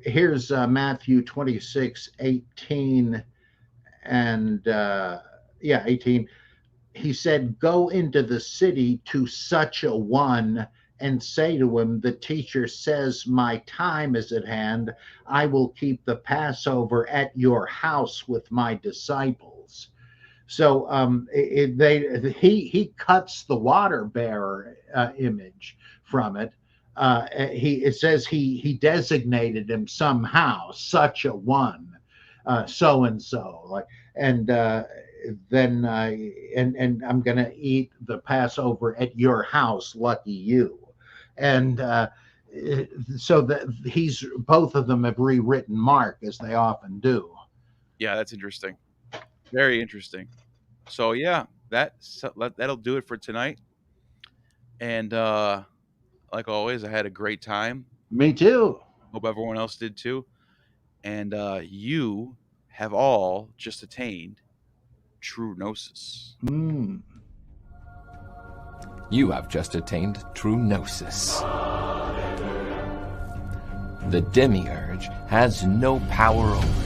here's Matthew 26:18 and 18. He said, "Go into the city to such a one and say to him, the teacher says, my time is at hand. I will keep the Passover at your house with my disciples." So he cuts the water bearer image from it. It says he designated him somehow, such a one, so and so, like, and then and I'm going to eat the Passover at your house, lucky you. And so that he's both of them have rewritten Mark, as they often do. Yeah, that's interesting. Very interesting. So yeah, that'll do it for tonight. And like always, I had a great time. Me too. Hope everyone else did too. And you have all just attained true gnosis. Mm. You have just attained true gnosis. The demiurge has no power over